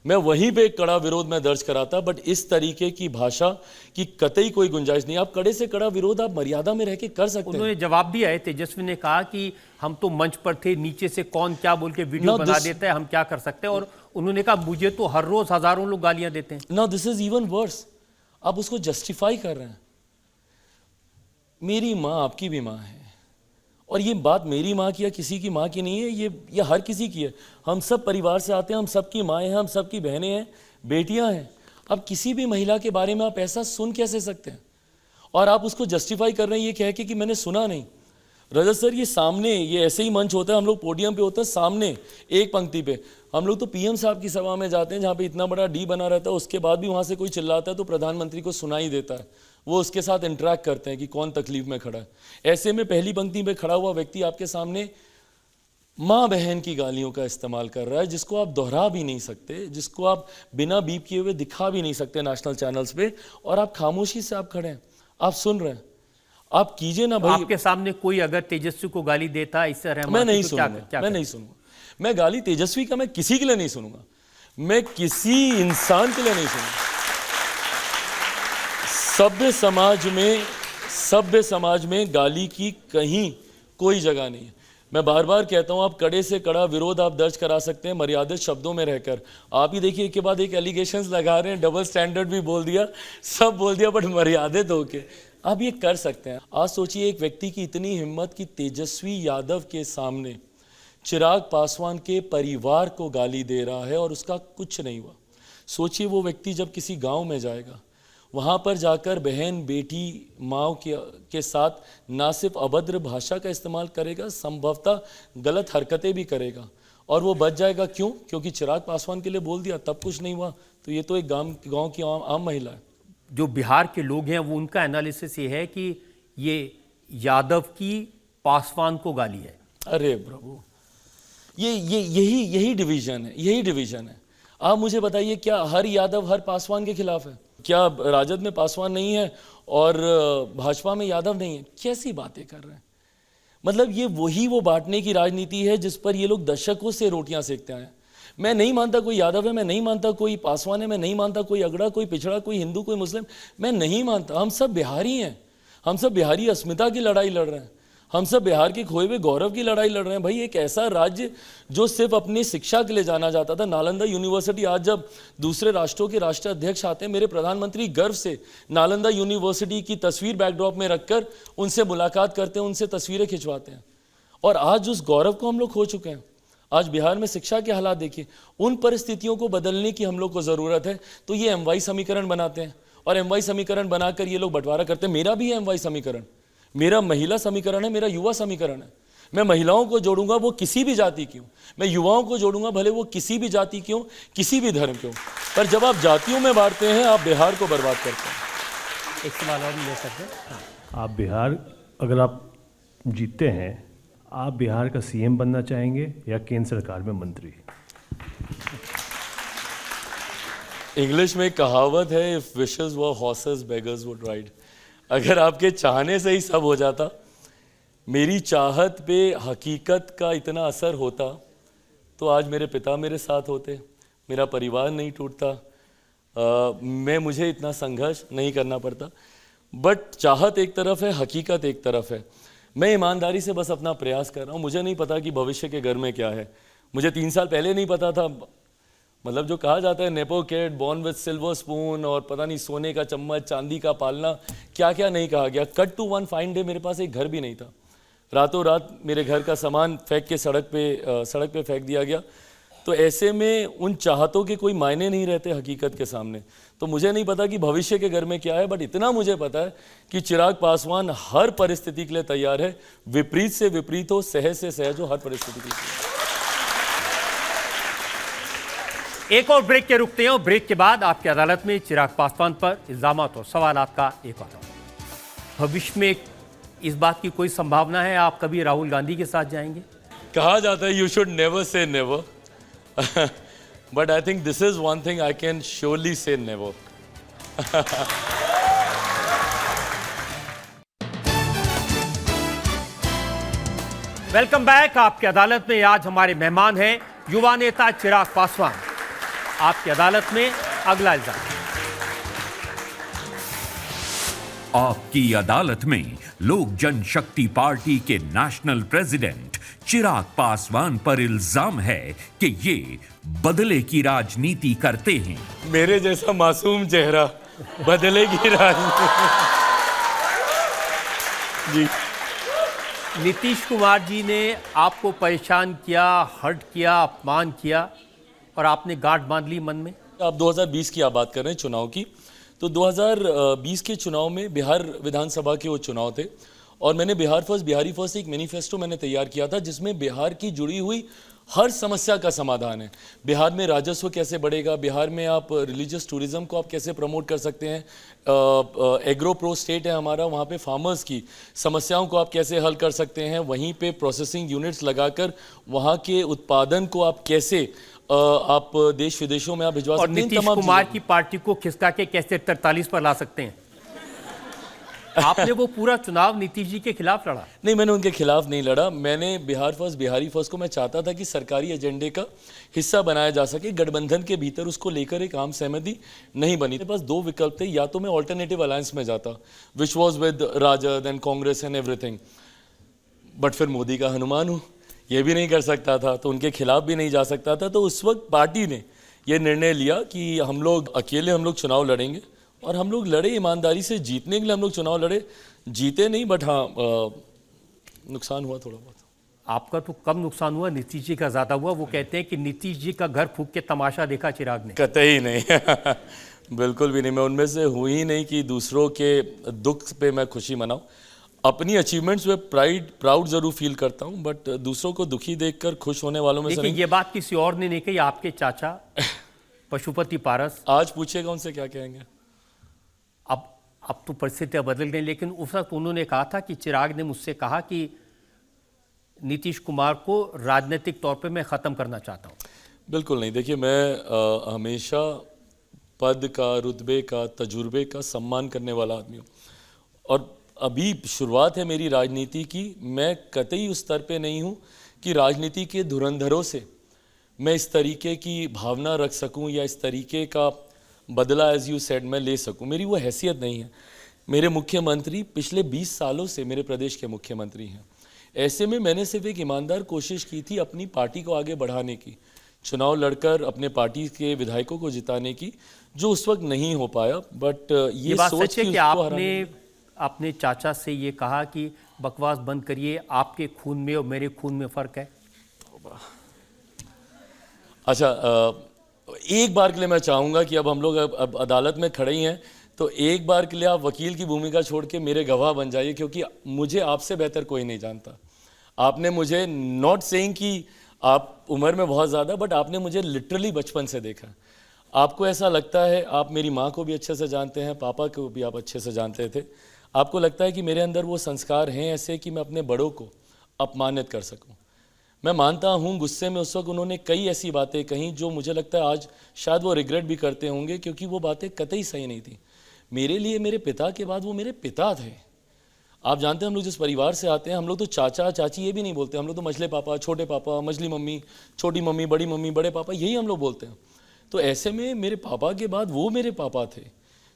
मैं वहीं पे एक कड़ा विरोध में दर्ज कराता। बट इस तरीके की भाषा की कतई कोई गुंजाइश नहीं। आप कड़े से कड़ा विरोध आप मर्यादा में रह के कर सकते हैं। उन्होंने जवाब दिया है, तेजस्वी ने कहा कि हम तो मंच पर थे, नीचे से कौन क्या बोल के वीडियो बना देता है, हम क्या कर सकते हैं। और उन्होंने कहा मुझे तो हर रोज हजारों लोग गालियां देते हैं। Now this is even worse, आप उसको जस्टिफाई कर रहे हैं। मेरी माँ आपकी भी माँ है, और ये बात मेरी माँ की या किसी की माँ की नहीं है, ये हर किसी की है। हम सब परिवार से आते हैं, हम सबकी माएँ हैं, हम सबकी बहनें हैं, बेटियां हैं। अब किसी भी महिला के बारे में आप ऐसा सुन कैसे सकते हैं, और आप उसको जस्टिफाई कर रहे हैं ये कह के कि मैंने सुना नहीं। रजत सर, ये सामने, ये ऐसे ही मंच होता है, हम लोग पोडियम पे होते हैं सामने एक पंक्ति पे। हम लोग तो पीएम साहब की सभा में जाते हैं जहाँ पे इतना बड़ा डी बना रहता है, उसके बाद भी वहाँ से कोई चिल्लाता है तो प्रधानमंत्री को सुनाई देता है, वो उसके साथ इंटरेक्ट करते हैं कि कौन तकलीफ में खड़ा है। ऐसे में पहली पंक्ति में खड़ा हुआ व्यक्ति आपके सामने माँ बहन की गालियों का इस्तेमाल कर रहा है, जिसको आप दोहरा भी नहीं सकते, जिसको आप बिना बीप किए हुए दिखा भी नहीं सकते नेशनल चैनल्स पे, और आप खामोशी से आप खड़े हैं, आप सुन रहे हैं। आप कीजिए ना भाई। आपके सामने कोई अगर तेजस्वी को गाली देता है, इससे मैं नहीं सुनूंगा, मैं नहीं सुनूंगा। मैं गाली तेजस्वी का मैं किसी के लिए नहीं सुनूंगा, मैं किसी इंसान के लिए नहीं सुनूंगा। सभ्य समाज में गाली की कहीं कोई जगह नहीं है। मैं बार बार कहता हूं, आप कड़े से कड़ा विरोध आप दर्ज करा सकते हैं मर्यादित शब्दों में रहकर। आप ही देखिए एक के बाद एक एलिगेशंस लगा रहे हैं, डबल स्टैंडर्ड भी बोल दिया, सब बोल दिया, बट मर्यादित होके आप ये कर सकते हैं। आज सोचिए एक व्यक्ति की इतनी हिम्मत कि तेजस्वी यादव के सामने चिराग पासवान के परिवार को गाली दे रहा है और उसका कुछ नहीं हुआ। सोचिए वो व्यक्ति जब किसी गांव में जाएगा, वहाँ पर जाकर बहन बेटी माँ के साथ ना सिर्फ अभद्र भाषा का इस्तेमाल करेगा, संभवतः गलत हरकतें भी करेगा, और वो बच जाएगा। क्यों? क्योंकि चिराग पासवान के लिए बोल दिया, तब कुछ नहीं हुआ। तो ये तो एक गांव की आम महिला है। जो बिहार के लोग हैं वो उनका एनालिसिस ये है कि ये यादव की पासवान को गाली है। अरे प्रभु, यही डिवीजन है। आप मुझे बताइए, क्या हर यादव हर पासवान के खिलाफ है? क्या राजद में पासवान नहीं है और भाजपा में यादव नहीं है? कैसी बातें कर रहे हैं। मतलब ये वो बांटने की राजनीति है जिस पर ये लोग दशकों से रोटियां सेकते हैं। मैं नहीं मानता कोई यादव है, मैं नहीं मानता कोई पासवान है, मैं नहीं मानता कोई अगड़ा, कोई पिछड़ा, कोई हिंदू, कोई मुस्लिम, मैं नहीं मानता। हम सब बिहारी हैं, हम सब बिहारी अस्मिता की लड़ाई लड़ रहे हैं, हम सब बिहार के खोए हुए गौरव की लड़ाई लड़ रहे हैं। भाई एक ऐसा राज्य जो सिर्फ अपनी शिक्षा के लिए जाना जाता था, नालंदा यूनिवर्सिटी, आज जब दूसरे राष्ट्रों के राष्ट्राध्यक्ष आते हैं, मेरे प्रधानमंत्री गर्व से नालंदा यूनिवर्सिटी की तस्वीर बैकड्रॉप में रखकर उनसे मुलाकात करते हैं, उनसे तस्वीरें खिंचवाते हैं। और आज उस गौरव को हम लोग खो चुके हैं। आज बिहार में शिक्षा के हालात देखिए, उन परिस्थितियों को बदलने की हम लोग को ज़रूरत है। तो ये MY समीकरण बनाते हैं और MY समीकरण बनाकर ये लोग बंटवारा करते हैं। मेरा भी है MY समीकरण, मेरा महिला समीकरण है, मेरा युवा समीकरण है। मैं महिलाओं को जोड़ूंगा, वो किसी भी जाति की हो। मैं युवाओं को जोड़ूंगा, भले वो किसी भी जाति की हो, किसी भी धर्म के हो। पर जब आप जातियों में बांटते हैं, आप बिहार को बर्बाद करते हैं। एक सवाल और ले सकते हैं। हाँ। आप बिहार, अगर आप जीतते हैं, आप बिहार का CM बनना चाहेंगे या केंद्र सरकार में मंत्री? इंग्लिश में एक कहावत है, if wishes were horses beggars would ride. अगर आपके चाहने से ही सब हो जाता, मेरी चाहत पे हकीकत का इतना असर होता, तो आज मेरे पिता मेरे साथ होते, मेरा परिवार नहीं टूटता, मुझे इतना संघर्ष नहीं करना पड़ता। बट चाहत एक तरफ है, हकीकत एक तरफ है। मैं ईमानदारी से बस अपना प्रयास कर रहा हूँ। मुझे नहीं पता कि भविष्य के घर में क्या है। मुझे 3 साल पहले नहीं पता था, मतलब जो कहा जाता है nepo kid, born with silver spoon, और पता नहीं सोने का चम्मच, चांदी का पालना, क्या क्या नहीं कहा गया। Cut to one fine day मेरे पास एक घर भी नहीं था। रातों रात मेरे घर का सामान फेंक के सड़क पे फेंक दिया गया। तो ऐसे में उन चाहतों के कोई मायने नहीं रहते हकीकत के सामने। तो मुझे नहीं पता कि भविष्य के घर में क्या है, बट इतना मुझे पता है कि चिराग पासवान हर परिस्थिति के लिए तैयार है। विपरीत से विपरीत हो, सहज से सहज हो, हर परिस्थिति के लिए। एक और ब्रेक के रुकते हैं और ब्रेक के बाद आपकी अदालत में चिराग पासवान पर इल्जामात और सवालात का एक और भविष्य में इस बात की कोई संभावना है आप कभी राहुल गांधी के साथ जाएंगे? कहा जाता है you should never say never, but I think this is one thing I can surely से नेवर। Welcome back. आपकी अदालत में आज हमारे मेहमान हैं युवा नेता चिराग पासवान। आपकी अदालत में अगला इल्जाम। आपकी अदालत में लोक जनशक्ति पार्टी के नेशनल प्रेसिडेंट चिराग पासवान पर इल्जाम है कि ये बदले की राजनीति करते हैं। मेरे जैसा मासूम चेहरा, बदले की राजनीति। जी, नीतीश कुमार जी ने आपको परेशान किया, हर्ट किया, अपमान किया और आपने गांठ बांध ली मन में। आप 2020 की आप बात कर रहे हैं, चुनाव की। तो 2020 के चुनाव में बिहार विधानसभा के वो चुनाव थे और मैंने बिहारी फर्स्ट एक मैनिफेस्टो मैंने तैयार किया था जिसमें बिहार की जुड़ी हुई हर समस्या का समाधान है। बिहार में राजस्व कैसे बढ़ेगा, बिहार में आप रिलीजियस टूरिज्म को आप कैसे प्रमोट कर सकते हैं, एग्रो प्रो स्टेट है हमारा, वहाँ पे फार्मर्स की समस्याओं को आप कैसे हल कर सकते हैं, वहीं पे प्रोसेसिंग यूनिट्स लगाकर वहाँ के उत्पादन को आप कैसे आप देश विदेशों में आप भिजवा सकते हैं। और नीतीश कुमार की पार्टी को खिसका के कैसे 43 पर ला सकते हैं। आपने वो पूरा चुनाव नीतीश जी के खिलाफ लड़ा? नहीं, मैंने उनके खिलाफ नहीं लड़ा। मैंने बिहारी फर्स्ट को मैं चाहता था कि सरकारी एजेंडे का हिस्सा बनाया जा सके। गठबंधन के भीतर उसको लेकर एक आम सहमति नहीं बनी। मेरे पास 2 विकल्प थे, या तो मैं ऑल्टरनेटिव अलायंस में जाता which was with Rajad and Congress and everything, but फिर मोदी का हनुमान हूँ, ये भी नहीं कर सकता था, तो उनके खिलाफ भी नहीं जा सकता था। तो उस वक्त पार्टी ने ये निर्णय लिया कि हम लोग अकेले हम लोग चुनाव लड़ेंगे और हम लोग लड़े ईमानदारी से। जीतने के लिए हम लोग चुनाव लड़े, जीते नहीं, बट हाँ नुकसान हुआ थोड़ा बहुत। आपका तो कम नुकसान हुआ, नीतीश जी का ज्यादा हुआ। वो कहते हैं कि नीतीश जी का घर फूंक के तमाशा देखा चिराग ने। कतई नहीं। बिल्कुल भी नहीं। मैं उनमें से हूँ ही नहीं कि दूसरों के दुख पे मैं खुशी मनाऊं। अपनी अचीवमेंट्स में प्राउड जरूर फील करता हूं, बट दूसरों को दुखी देखकर खुश होने वालों में से नहीं। ये बात किसी और ने नहीं कही, आपके चाचा पशुपति पारस। आज पूछेगा उनसे क्या कहेंगे। अब तो परिस्थितियां बदल गई, लेकिन उस वक्त उन्होंने कहा था कि चिराग ने मुझसे कहा कि नीतीश कुमार को राजनीतिक तौर पे मैं ख़त्म करना चाहता हूँ। बिल्कुल नहीं। देखिए, मैं हमेशा पद का, रुतबे का, तजुर्बे का सम्मान करने वाला आदमी हूँ और अभी शुरुआत है मेरी राजनीति की। मैं कतई उस स्तर पे नहीं हूँ कि राजनीति के धुरंधरों से मैं इस तरीके की भावना रख सकूँ या इस तरीके का बदला, एज यू सेड, मैं ले सकूँ। मेरी वो हैसियत नहीं है। मेरे मुख्यमंत्री पिछले 20 सालों से मेरे प्रदेश के मुख्यमंत्री हैं। ऐसे में मैंने सिर्फ एक ईमानदार कोशिश की थी अपनी पार्टी को आगे बढ़ाने की, चुनाव लड़कर अपने पार्टी के विधायकों को जिताने की, जो उस वक्त नहीं हो पाया। बट ये बात सोच सच है थी कि उसको आपने हराने- अपने चाचा से ये कहा कि बकवास बंद करिए, आपके खून में और मेरे खून में फर्क है। अच्छा, एक बार के लिए मैं चाहूँगा कि अब हम लोग अब अदालत में खड़े ही हैं, तो एक बार के लिए आप वकील की भूमिका छोड़ के मेरे गवाह बन जाइए, क्योंकि मुझे आपसे बेहतर कोई नहीं जानता। आपने मुझे, नॉट सेइंग कि आप उम्र में बहुत ज़्यादा, बट आपने मुझे लिटरली बचपन से देखा। आपको ऐसा लगता है, आप मेरी माँ को भी अच्छे से जानते हैं, पापा को भी आप अच्छे से जानते थे, आपको लगता है कि मेरे अंदर वो संस्कार हैं ऐसे कि मैं अपने बड़ों को अपमानित कर सकूं। मैं मानता हूं गुस्से में उस वक्त उन्होंने कई ऐसी बातें कहीं जो मुझे लगता है आज शायद वो रिग्रेट भी करते होंगे, क्योंकि वो बातें कतई सही नहीं थी। मेरे लिए मेरे पिता के बाद वो मेरे पिता थे। आप जानते हैं हम लोग जिस परिवार से आते हैं, हम लोग तो चाचा चाची ये भी नहीं बोलते, हम लोग तो मझले पापा, छोटे पापा, मझली मम्मी, छोटी मम्मी, बड़े पापा, यही हम लोग बोलते हैं। तो ऐसे में मेरे पापा के बाद वो मेरे पापा थे,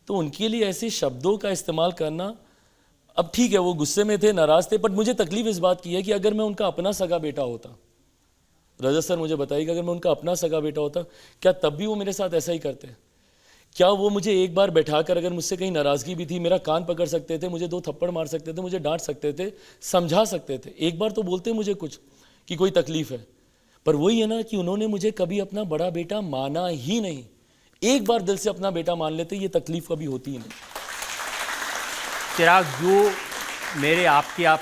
तो उनके लिए ऐसे शब्दों का इस्तेमाल करना, अब ठीक है वो गुस्से में थे, नाराज थे, बट मुझे तकलीफ इस बात की है कि अगर मैं उनका अपना सगा बेटा होता, रजत सर मुझे बताइएगा, अगर मैं उनका अपना सगा बेटा होता, क्या तब भी वो मेरे साथ ऐसा ही करते? क्या वो मुझे एक बार बैठाकर, अगर मुझसे कहीं नाराज़गी भी थी, मेरा कान पकड़ सकते थे, मुझे 2 थप्पड़ मार सकते थे, मुझे डांट सकते थे, समझा सकते थे, एक बार तो बोलते मुझे कुछ कि कोई तकलीफ है। पर वही है ना कि उन्होंने मुझे कभी अपना बड़ा बेटा माना ही नहीं। एक बार दिल से अपना बेटा मान लेते, ये तकलीफ कभी होती ही नहीं। चिराग, जो मेरे आपके आप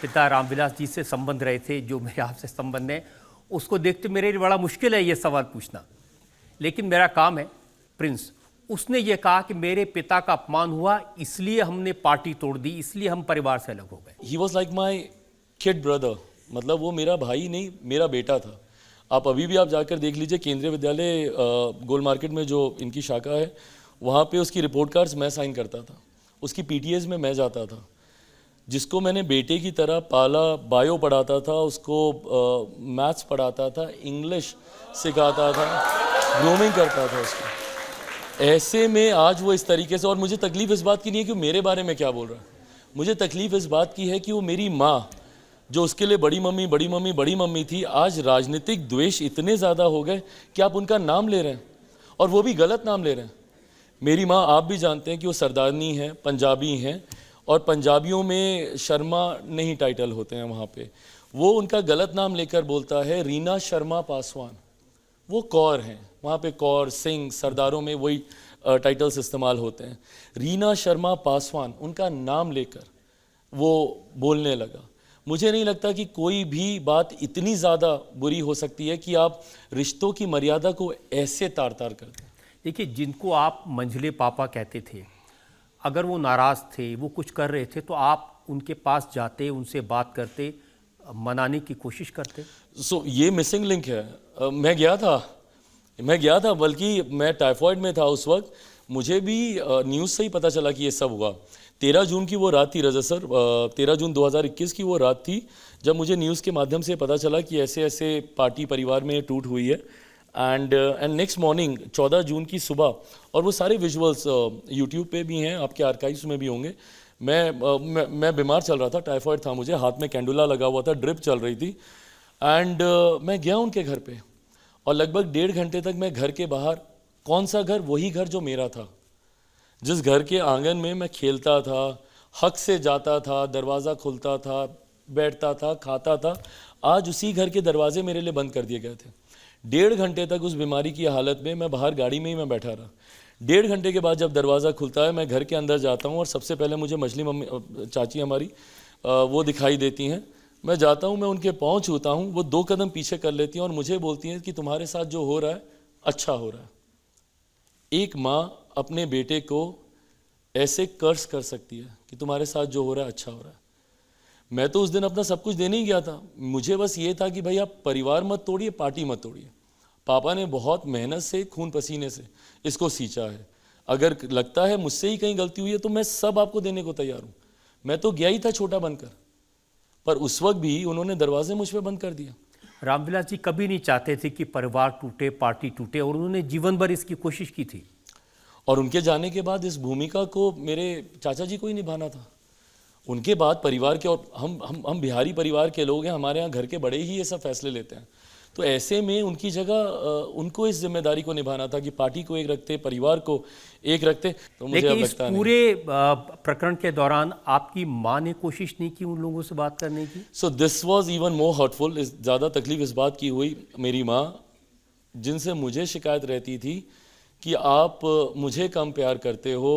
पिता रामविलास जी से संबंध रहे थे, जो मेरे आपसे संबंध है, उसको देखते मेरे लिए बड़ा मुश्किल है ये सवाल पूछना, लेकिन मेरा काम है। प्रिंस, उसने ये कहा कि मेरे पिता का अपमान हुआ, इसलिए हमने पार्टी तोड़ दी, इसलिए हम परिवार से अलग हो गए। He was like my kid brother, मतलब वो मेरा भाई नहीं, मेरा बेटा था। आप अभी भी आप जाकर देख लीजिए, केंद्रीय विद्यालय गोल मार्केट में जो इनकी शाखा है, वहाँ पे उसकी रिपोर्ट कार्ड्स मैं साइन करता था, उसकी पीटीएस में मैं जाता था। जिसको मैंने बेटे की तरह पाला, बायो पढ़ाता था, उसको मैथ्स पढ़ाता था, इंग्लिश सिखाता था, ग्रूमिंग करता था उसकी। ऐसे में आज वो इस तरीके से, और मुझे तकलीफ इस बात की नहीं है कि मेरे बारे में क्या बोल रहा है, मुझे तकलीफ इस बात की है कि वो मेरी माँ, जो उसके लिए बड़ी मम्मी थी, आज राजनीतिक द्वेष इतने ज़्यादा हो गए कि आप उनका नाम ले रहे हैं, और वो भी गलत नाम ले रहे हैं। मेरी माँ, आप भी जानते हैं कि वो सरदारनी हैं, पंजाबी हैं, और पंजाबियों में शर्मा नहीं टाइटल होते हैं वहाँ पे। वो उनका गलत नाम लेकर बोलता है रीना शर्मा पासवान। वो कौर हैं, वहाँ पे कौर, सिंह, सरदारों में वही टाइटल्स इस्तेमाल होते हैं। रीना शर्मा पासवान उनका नाम लेकर वो बोलने लगा। मुझे नहीं लगता कि कोई भी बात इतनी ज़्यादा बुरी हो सकती है कि आप रिश्तों की मर्यादा को ऐसे तार तार कर दें। देखिए, जिनको आप मंझले पापा कहते थे, अगर वो नाराज़ थे, वो कुछ कर रहे थे, तो आप उनके पास जाते, उनसे बात करते, मनाने की कोशिश करते। सो ये मिसिंग लिंक है। मैं गया था, बल्कि मैं टाइफॉइड में था उस वक्त। मुझे भी न्यूज़ से ही पता चला कि ये सब हुआ। 13 जून की वो रात थी रजत सर, 13 जून 2021 की वो रात थी जब मुझे न्यूज़ के माध्यम से पता चला कि ऐसे ऐसे पार्टी परिवार में टूट हुई है। एंड नेक्स्ट मॉर्निंग 14 जून की सुबह, और वो सारे विजुअल्स यूट्यूब पे भी हैं, आपके आर्काइव्स में भी होंगे। मैं बीमार चल रहा था, टाइफॉइड था मुझे, हाथ में कैंडुला लगा हुआ था, ड्रिप चल रही थी। एंड मैं गया उनके घर पे, और लगभग 1.5 घंटे तक मैं घर के बाहर, कौन सा घर? वही घर जो मेरा था, जिस घर के आंगन में मैं खेलता था, हक से जाता था, दरवाज़ा खुलता था, बैठता था, खाता था। आज उसी घर के दरवाजे मेरे लिए बंद कर दिए गए थे। 1.5 घंटे तक उस बीमारी की हालत में मैं बाहर गाड़ी में ही मैं बैठा रहा। 1.5 घंटे के बाद जब दरवाज़ा खुलता है, मैं घर के अंदर जाता हूँ, और सबसे पहले मुझे मछली मम्मी, चाची हमारी, वो दिखाई देती हैं। मैं जाता हूँ, मैं उनके पाँव छूता हूँ, वो 2 कदम पीछे कर लेती हैं और मुझे बोलती हैं कि तुम्हारे साथ जो हो रहा है अच्छा हो रहा है। एक माँ अपने बेटे को ऐसे कर्ज कर सकती है कि तुम्हारे साथ जो हो रहा है अच्छा हो रहा है। मैं तो उस दिन अपना सब कुछ देने ही गया था। मुझे बस ये था कि भाई आप परिवार मत तोड़िए, पार्टी मत तोड़िए। पापा ने बहुत मेहनत से, खून पसीने से इसको सींचा है। अगर लगता है मुझसे ही कहीं गलती हुई है तो मैं सब आपको देने को तैयार हूँ। मैं तो गया ही था छोटा बनकर, पर उस वक्त भी उन्होंने दरवाजे मुझ पर बंद कर दिया। रामविलास जी कभी नहीं चाहते थे कि परिवार टूटे, पार्टी टूटे, और उन्होंने जीवन भर इसकी कोशिश की थी। और उनके जाने के बाद इस भूमिका को मेरे चाचा जी को ही निभाना था। उनके बाद परिवार के, और हम बिहारी परिवार के लोग हैं, हमारे यहाँ घर के बड़े ही ये सब फैसले लेते हैं। तो ऐसे में उनकी जगह उनको इस जिम्मेदारी को निभाना था कि पार्टी को एक रखते, परिवार को एक रखते। तो मुझे अब लेकिन इस लगता नहीं। पूरे प्रकरण के दौरान आपकी माँ ने कोशिश नहीं की उन लोगों से बात करने की? So this was even more hurtful. ज़्यादा तकलीफ इस बात की हुई, मेरी माँ जिनसे मुझे शिकायत रहती थी कि आप मुझे कम प्यार करते हो,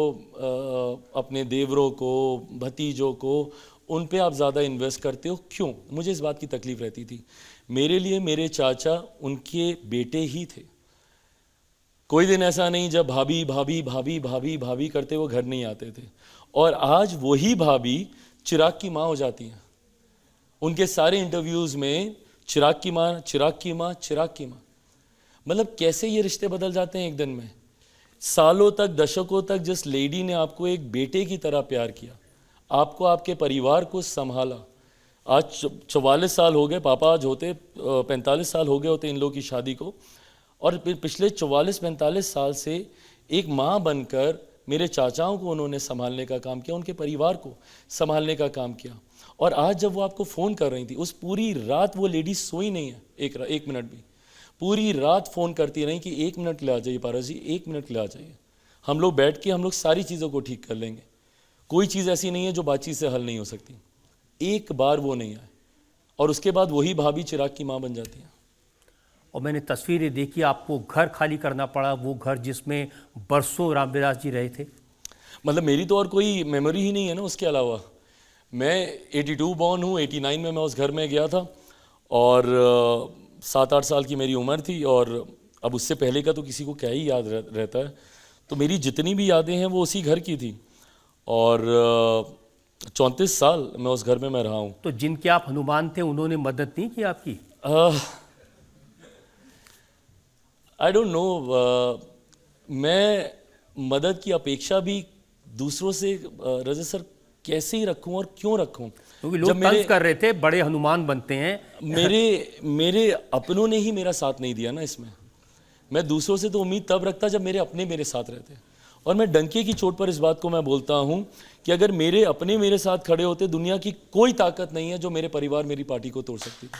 अपने देवरों को, भतीजों को, उन पे आप ज़्यादा इन्वेस्ट करते हो, क्यों? मुझे इस बात की तकलीफ रहती थी। मेरे लिए मेरे चाचा उनके बेटे ही थे। कोई दिन ऐसा नहीं जब भाभी भाभी भाभी भाभी भाभी करते वो घर नहीं आते थे। और आज वही भाभी चिराग की माँ हो जाती हैं। उनके सारे इंटरव्यूज़ में चिराग की माँ, चिराग की माँ, चिराग की माँ। मतलब कैसे ये रिश्ते बदल जाते हैं एक दिन में। सालों तक, दशकों तक जिस लेडी ने आपको एक बेटे की तरह प्यार किया, आपको, आपके परिवार को संभाला, आज 44 साल हो गए, पापा आज होते 45 साल हो गए होते इन लोगों की शादी को, और पिछले 44-45 साल से एक माँ बनकर मेरे चाचाओं को उन्होंने संभालने का काम किया, उनके परिवार को संभालने का काम किया। और आज जब वो आपको फ़ोन कर रही थी, उस पूरी रात वो लेडी सोई नहीं है एक मिनट भी। पूरी रात फ़ोन करती रही कि 1 मिनट ले आ जाइए पारस जी, 1 मिनट ले आ जाइए, हम लोग बैठ के हम लोग सारी चीज़ों को ठीक कर लेंगे। कोई चीज़ ऐसी नहीं है जो बातचीत से हल नहीं हो सकती। एक बार वो नहीं आए, और उसके बाद वही भाभी चिराग की माँ बन जाती है। और मैंने तस्वीरें देखी, आपको घर खाली करना पड़ा, वो घर जिसमें बरसों रामविलास जी रहे थे। मतलब मेरी तो और कोई मेमोरी ही नहीं है ना उसके अलावा। मैं 82 बॉर्न हूँ, 89 में मैं उस घर में गया था, और 7-8 साल की मेरी उम्र थी, और अब उससे पहले का तो किसी को क्या ही याद रहता है। तो मेरी जितनी भी यादें हैं वो उसी घर की थी, और 34 साल मैं उस घर में मैं रहा हूँ। तो जिनके आप हनुमान थे उन्होंने मदद नहीं की आपकी? आई डोंट नो, मैं मदद की अपेक्षा भी दूसरों से रजत सर कैसे ही रखूं और क्यों रखूं? क्योंकि लोग तंज कर रहे थे, बड़े हनुमान बनते हैं। मेरे अपनों ने ही मेरा साथ नहीं दिया ना इसमें। मैं दूसरों से तो उम्मीद तब रखता जब मेरे अपने मेरे साथ रहते। और मैं डंके की चोट पर इस बात को मैं बोलता हूं कि अगर मेरे अपने मेरे साथ खड़े होते, दुनिया की कोई ताकत नहीं है जो मेरे परिवार, मेरी पार्टी को तोड़ सकती थी।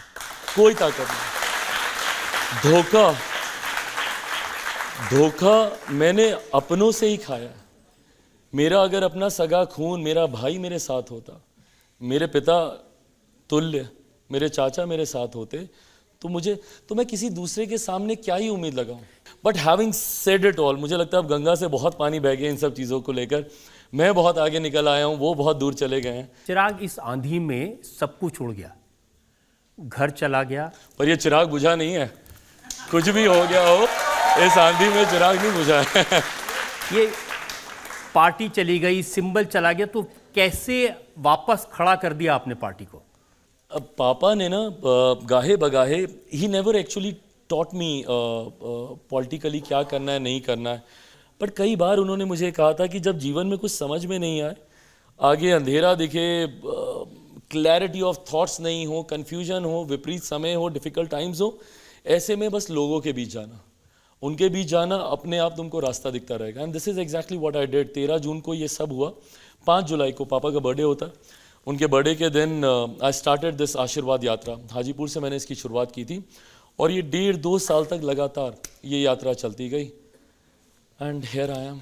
कोई ताकत नहीं। धोखा मैंने अपनों से ही खाया। मेरा अगर अपना सगा खून, मेरा भाई मेरे साथ होता, मेरे पिता तुल्य मेरे चाचा मेरे साथ होते, तो मैं किसी दूसरे के सामने क्या ही उम्मीद लगाऊं। But having said it all, मुझे लगता है अब गंगा से बहुत पानी बह गया इन सब चीज़ों को लेकर। मैं बहुत आगे निकल आया हूं, वो बहुत दूर चले गए हैं। चिराग, इस आंधी में सब कुछ उड़ गया, घर चला गया, पर ये चिराग बुझा नहीं है। कुछ भी हो गया हो, इस आंधी में चिराग नहीं बुझा है। ये पार्टी चली गई, सिंबल चला गया, तो कैसे वापस खड़ा कर दिया आपने पार्टी को? अब पापा ने ना गाहे बगाहे, he never actually taught me politically क्या करना है नहीं करना है। बट कई बार उन्होंने मुझे कहा था कि जब जीवन में कुछ समझ में नहीं आए, आगे अंधेरा दिखे, क्लैरिटी ऑफ थॉट्स नहीं हो, कन्फ्यूजन हो, विपरीत समय हो, डिफ़िकल्ट टाइम्स हो, ऐसे में बस लोगों के बीच जाना, उनके बीच जाना, अपने आप तुमको रास्ता दिखता रहेगा। And this is exactly what I did. 13 जून को ये सब हुआ। 5 जुलाई को पापा का बर्थडे होता है। उनके बर्थडे के दिन आई स्टार्टेड दिस आशीर्वाद यात्रा। हाजीपुर से मैंने इसकी शुरुआत की थी, और ये 1.5-2 साल तक लगातार ये यात्रा चलती गई। And here I am.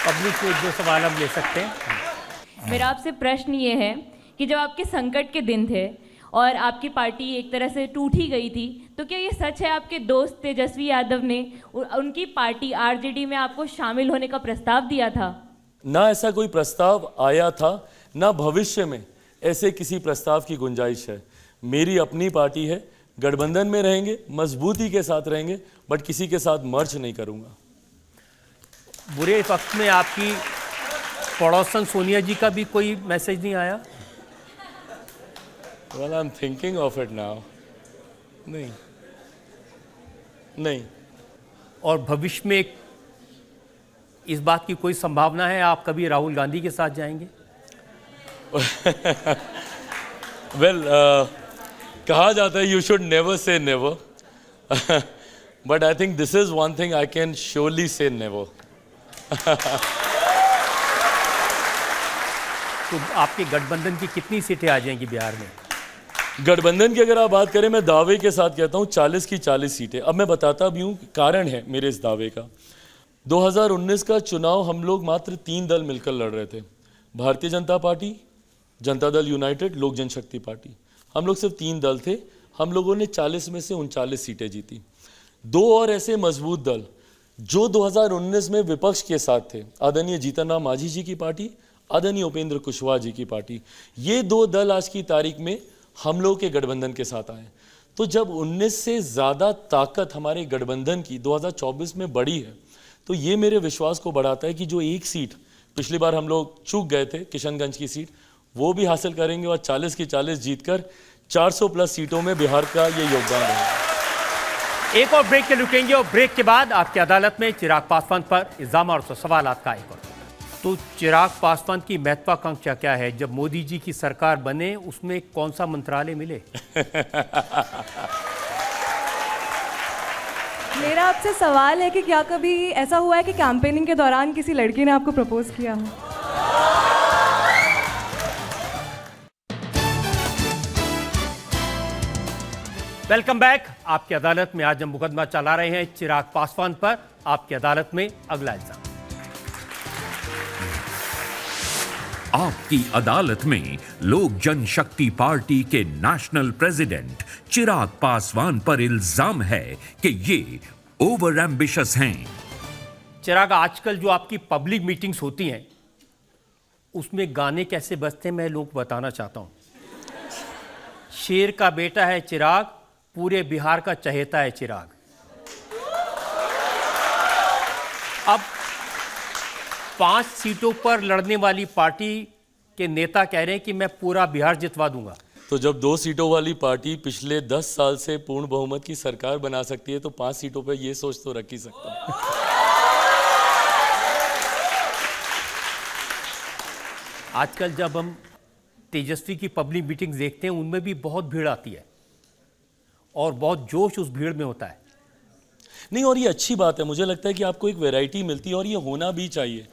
Public से 1-2 सवाल हम ले सकते हैं। मेरा आपसे प्रश्न ये है कि जब आपके संकट के दिन थे और आपकी पार्टी एक तरह से टूट ही गई थी, तो क्या ये सच है आपके दोस्त तेजस्वी यादव ने उनकी पार्टी आरजेडी में आपको शामिल होने का प्रस्ताव दिया था? ना ऐसा कोई प्रस्ताव आया था, ना भविष्य में ऐसे किसी प्रस्ताव की गुंजाइश है। मेरी अपनी पार्टी है, गठबंधन में रहेंगे, मजबूती के साथ रहेंगे, बट किसी के साथ मर्ज नहीं करूंगा। बुरे वक्त में आपकी पड़ोसन सोनिया जी का भी कोई मैसेज नहीं आया? Well, I'm thinking of it now. नहीं। और भविष्य में इस बात की कोई संभावना है आप कभी राहुल गांधी के साथ जाएंगे? Well, कहा जाता है you should never say never, But I think this is one thing I can surely say never. तो आपके गठबंधन की कितनी सीटें आ जाएंगी बिहार में? गठबंधन की अगर आप बात करें, मैं दावे के साथ कहता हूं 40 की 40 सीटें। अब मैं बताता भी हूं, कारण है मेरे इस दावे का। 2019 का चुनाव हम लोग मात्र 3 दल मिलकर लड़ रहे थे, भारतीय जनता पार्टी, जनता दल यूनाइटेड, लोक जनशक्ति पार्टी। हम लोग सिर्फ 3 दल थे, हम लोगों ने 40 में से 39 सीटें जीती। 2 और ऐसे मजबूत दल जो 2019 में विपक्ष के साथ थे, आदरणीय जीतन राम मांझी जी की पार्टी, आदरणीय उपेंद्र कुशवाहा जी की पार्टी, ये 2 दल आज की तारीख में हम लोग के गठबंधन के साथ आए। तो जब 19 से ज़्यादा ताकत हमारे गठबंधन की 2024 में बढ़ी है, तो ये मेरे विश्वास को बढ़ाता है कि जो एक सीट पिछली बार हम लोग चूक गए थे, किशनगंज की सीट, वो भी हासिल करेंगे और 40 की 40 जीतकर 400 प्लस सीटों में बिहार का ये योगदान रहेगा। एक और ब्रेक के रुकेंगे और ब्रेक के बाद आपकी अदालत में चिराग पासवान पर इल्जाम और सवालात का एक और। तो चिराग पासवान की महत्वाकांक्षा क्या है? जब मोदी जी की सरकार बने उसमें कौन सा मंत्रालय मिले? मेरा आपसे सवाल है कि क्या कभी ऐसा हुआ है कि कैंपेनिंग के दौरान किसी लड़की ने आपको प्रपोज किया हो? Welcome back. आपकी अदालत में आज हम मुकदमा चला रहे हैं चिराग पासवान पर। आपकी अदालत में अगला इल्जाम। आपकी अदालत में लोक जनशक्ति पार्टी के नेशनल प्रेसिडेंट चिराग पासवान पर इल्जाम है कि ये ओवर एम्बिशियस हैं। चिराग, आजकल जो आपकी पब्लिक मीटिंग्स होती हैं उसमें गाने कैसे बजते हैं मैं लोग बताना चाहता हूं। शेर का बेटा है चिराग, पूरे बिहार का चहेता है चिराग। अब 5 सीटों पर लड़ने वाली पार्टी के नेता कह रहे हैं कि मैं पूरा बिहार जितवा दूंगा। तो जब 2 सीटों वाली पार्टी पिछले 10 साल से पूर्ण बहुमत की सरकार बना सकती है, तो 5 सीटों पर ये सोच तो रख ही सकता हूं। आजकल जब हम तेजस्वी की पब्लिक मीटिंग्स देखते हैं उनमें भी बहुत भीड़ आती है और बहुत जोश उस भीड़ में होता है। नहीं, और ये अच्छी बात है। मुझे लगता है कि आपको एक वैरायटी मिलती है और ये होना भी चाहिए।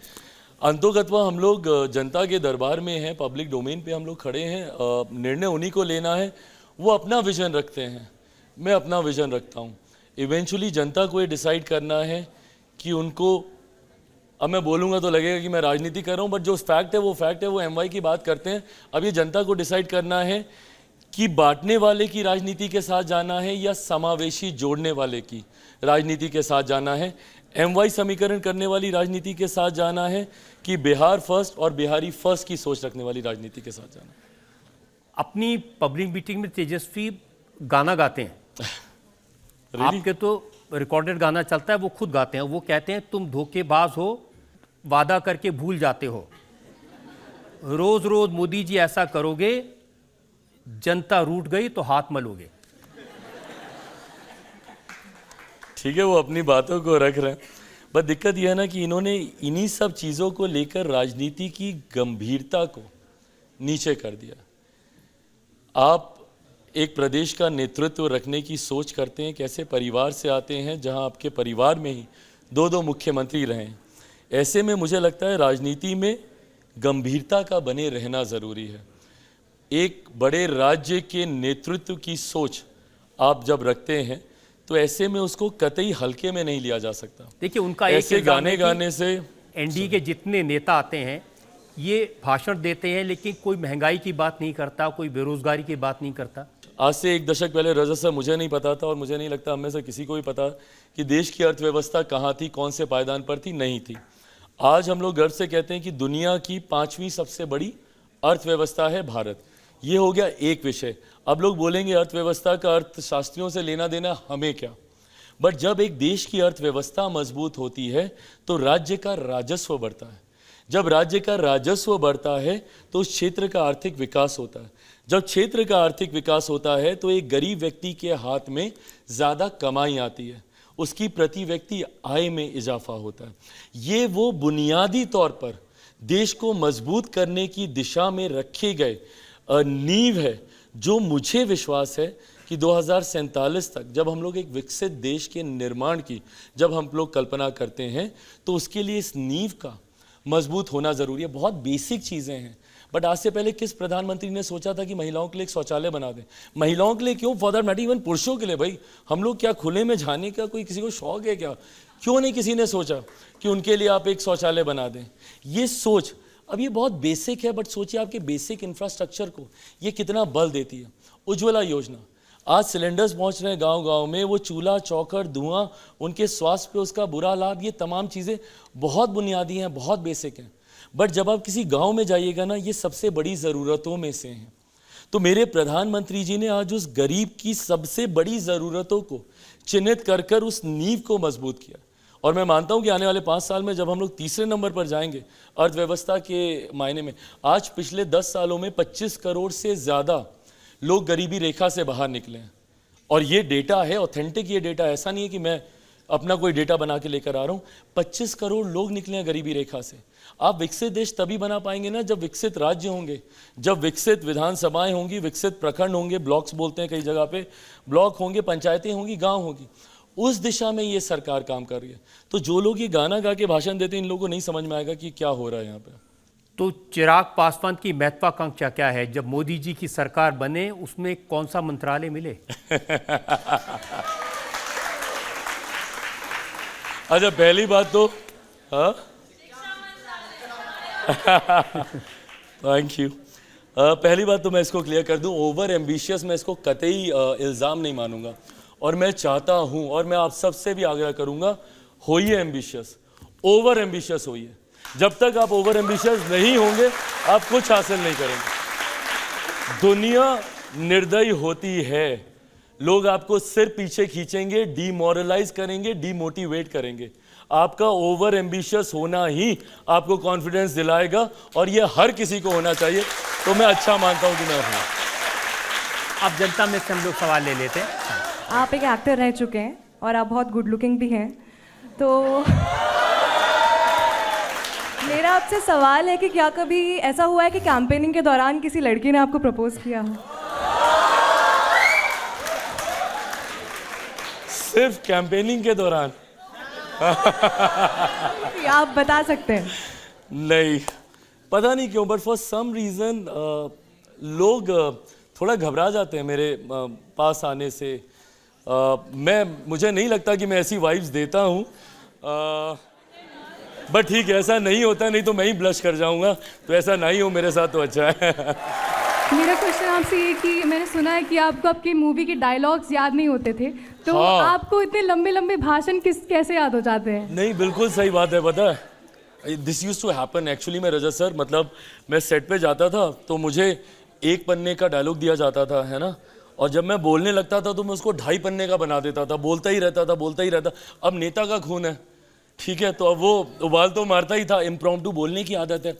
अंतोगत्वा हम लोग जनता के दरबार में हैं, पब्लिक डोमेन पे हम लोग खड़े हैं। निर्णय उन्हीं को लेना है, वो अपना विजन रखते हैं, मैं अपना विजन रखता हूँ। इवेंचुअली जनता को ये डिसाइड करना है कि उनको, अब मैं बोलूँगा तो लगेगा कि मैं राजनीति कर रहा हूँ, बट जो फैक्ट है वो फैक्ट है। वो MY की बात करते हैं। अब ये जनता को डिसाइड करना है कि बांटने वाले की राजनीति के साथ जाना है या समावेशी जोड़ने वाले की राजनीति के साथ जाना है, MY समीकरण करने वाली राजनीति के साथ जाना है कि बिहार फर्स्ट और बिहारी फर्स्ट की सोच रखने वाली राजनीति के साथ जाना है। अपनी पब्लिक मीटिंग में तेजस्वी गाना गाते हैं। Really? आपके तो रिकॉर्डेड गाना चलता है, वो खुद गाते हैं। वो कहते हैं तुम धोखेबाज हो, वादा करके भूल जाते हो, रोज रोज मोदी जी ऐसा करोगे, जनता रूठ गई तो हाथ मलोगे। ठीक है, वो अपनी बातों को रख रहे हैं, बस दिक्कत यह है ना कि इन्होंने इन्हीं सब चीज़ों को लेकर राजनीति की गंभीरता को नीचे कर दिया। आप एक प्रदेश का नेतृत्व रखने की सोच करते हैं, कैसे परिवार से आते हैं जहां आपके परिवार में ही 2 मुख्यमंत्री रहे हैं। ऐसे में मुझे लगता है राजनीति में गंभीरता का बने रहना ज़रूरी है। एक बड़े राज्य के नेतृत्व की सोच आप जब रखते हैं तो ऐसे में उसको कतई हल्के में नहीं लिया जा सकता। देखिए, उनका ऐसे गाने गाने से एनडीए के जितने नेता आते हैं ये भाषण देते हैं, लेकिन कोई महंगाई की बात नहीं करता, कोई बेरोजगारी की बात नहीं करता। आज से 1 दशक पहले रजत सर मुझे नहीं पता था और मुझे नहीं लगता हम में से किसी को भी पता कि देश की अर्थव्यवस्था कहाँ थी, कौन से पायदान पर थी, नहीं थी। आज हम लोग गर्व से कहते हैं कि दुनिया की 5वीं सबसे बड़ी अर्थव्यवस्था है भारत। ये हो गया एक विषय। अब लोग बोलेंगे अर्थव्यवस्था का अर्थशास्त्रियों से लेना देना हमें क्या, बट जब एक देश की अर्थव्यवस्था मजबूत होती है तो राज्य का राजस्व बढ़ता है। जब राज्य का राजस्व बढ़ता है तो उस क्षेत्र का आर्थिक विकास होता है। जब क्षेत्र का आर्थिक विकास होता है तो एक गरीब व्यक्ति के हाथ में ज़्यादा कमाई आती है, उसकी प्रति व्यक्ति आय में इजाफा होता है। ये वो बुनियादी तौर पर देश को मजबूत करने की दिशा में रखे गए नींव है, जो मुझे विश्वास है कि 2047 तक जब हम लोग एक विकसित देश के निर्माण की जब हम लोग कल्पना करते हैं तो उसके लिए इस नींव का मजबूत होना ज़रूरी है। बहुत बेसिक चीज़ें हैं, बट आज से पहले किस प्रधानमंत्री ने सोचा था कि महिलाओं के लिए एक शौचालय बना दें? महिलाओं के लिए क्यों, फॉर दैट मैटर इवन पुरुषों के लिए। भाई हम लोग क्या खुले में जाने का कोई किसी को शौक है क्या? क्यों नहीं किसी ने सोचा कि उनके लिए आप एक शौचालय बना दें? ये सोच अब ये बहुत बेसिक है, बट सोचिए आपके बेसिक इंफ्रास्ट्रक्चर को ये कितना बल देती है। उज्ज्वला योजना, आज सिलेंडर्स पहुंच रहे हैं गांव-गांव में, वो चूल्हा चौखट धुआं, उनके स्वास्थ्य पे उसका बुरा लाभ, ये तमाम चीज़ें बहुत बुनियादी हैं, बहुत बेसिक हैं। बट जब आप किसी गांव में जाइएगा ना, ये सबसे बड़ी ज़रूरतों में से हैं। तो मेरे प्रधानमंत्री जी ने आज उस गरीब की सबसे बड़ी ज़रूरतों को चिन्हित कर कर उस नींव को मजबूत किया। और मैं मानता हूं कि आने वाले 5 साल में जब हम लोग तीसरे नंबर पर जाएंगे अर्थव्यवस्था के मायने में, आज पिछले 10 सालों में 25 करोड़ से ज़्यादा लोग गरीबी रेखा से बाहर निकले हैं। और ये डेटा है ऑथेंटिक, ये डेटा ऐसा नहीं है कि मैं अपना कोई डेटा बना के लेकर आ रहा हूँ। 25 करोड़ लोग निकले हैं गरीबी रेखा से। आप विकसित देश तभी बना पाएंगे ना जब विकसित राज्य होंगे, जब विकसित विधानसभाएं होंगी, विकसित प्रखंड होंगे, ब्लॉक्स बोलते हैं कई जगह पे, ब्लॉक होंगे, पंचायतें होंगी, गांव होगी। उस दिशा में ये सरकार काम कर रही है। तो जो लोग ये गाना गा के भाषण देते हैं, इन लोगों को नहीं समझ में आएगा कि क्या हो रहा है यहाँ पे। तो चिराग पासवान की महत्वाकांक्षा क्या है? जब मोदी जी की सरकार बने उसमें कौन सा मंत्रालय मिले? अच्छा, पहली बात तो थैंक यू। पहली बात तो मैं इसको क्लियर कर दूं, ओवर एम्बिशियस मैं इसको कतई इल्ज़ाम नहीं मानूंगा। और मैं चाहता हूं और मैं आप सबसे भी आग्रह करूंगा, होइए एम्बिशियस, ओवर एम्बिशियस होइए। जब तक आप ओवर एम्बिशियस नहीं होंगे आप कुछ हासिल नहीं करेंगे। दुनिया निर्दयी होती है, लोग आपको सिर पीछे खींचेंगे, डीमोरलाइज करेंगे, डीमोटिवेट करेंगे। आपका ओवर एम्बिशियस होना ही आपको कॉन्फिडेंस दिलाएगा और ये हर किसी को होना चाहिए। तो मैं अच्छा मानता हूं कि मैं हूं। अब जनता में से हम लोग सवाल ले लेते हैं। आप एक एक्टर रह चुके हैं और आप बहुत गुड लुकिंग भी हैं, तो मेरा आपसे सवाल है कि क्या कभी ऐसा हुआ है कि कैंपेनिंग के दौरान किसी लड़की ने आपको प्रपोज किया हो? सिर्फ कैंपेनिंग के दौरान? आप बता सकते हैं। नहीं, पता नहीं क्यों, बट फॉर सम रीज़न लोग थोड़ा घबरा जाते हैं मेरे पास आने से। मुझे नहीं लगता कि मैं ऐसी वाइब्स देता हूँ, बट ठीक है, ऐसा नहीं होता, नहीं तो मैं ही ब्लश कर जाऊँगा। तो ऐसा नहीं हो मेरे साथ तो अच्छा है। मेरा क्वेश्चन आपसे ये कि मैंने सुना है कि आपको आपकी मूवी के डायलॉग्स याद नहीं होते थे, तो हाँ। आपको इतने लंबे लंबे भाषण कैसे याद हो जाते हैं? नहीं, बिल्कुल सही बात है। पता है, this used to happen actually में रजत सर। मतलब मैं सेट पे जाता था तो मुझे 1 पन्ने का डायलॉग दिया जाता था, है ना, और जब मैं बोलने लगता था तो मैं उसको 2.5 पन्ने का बना देता था, बोलता ही रहता। अब नेता का खून है, ठीक है, तो अब वो उबाल तो मारता ही था, इम्प्रॉम्प्टू बोलने की आदत है।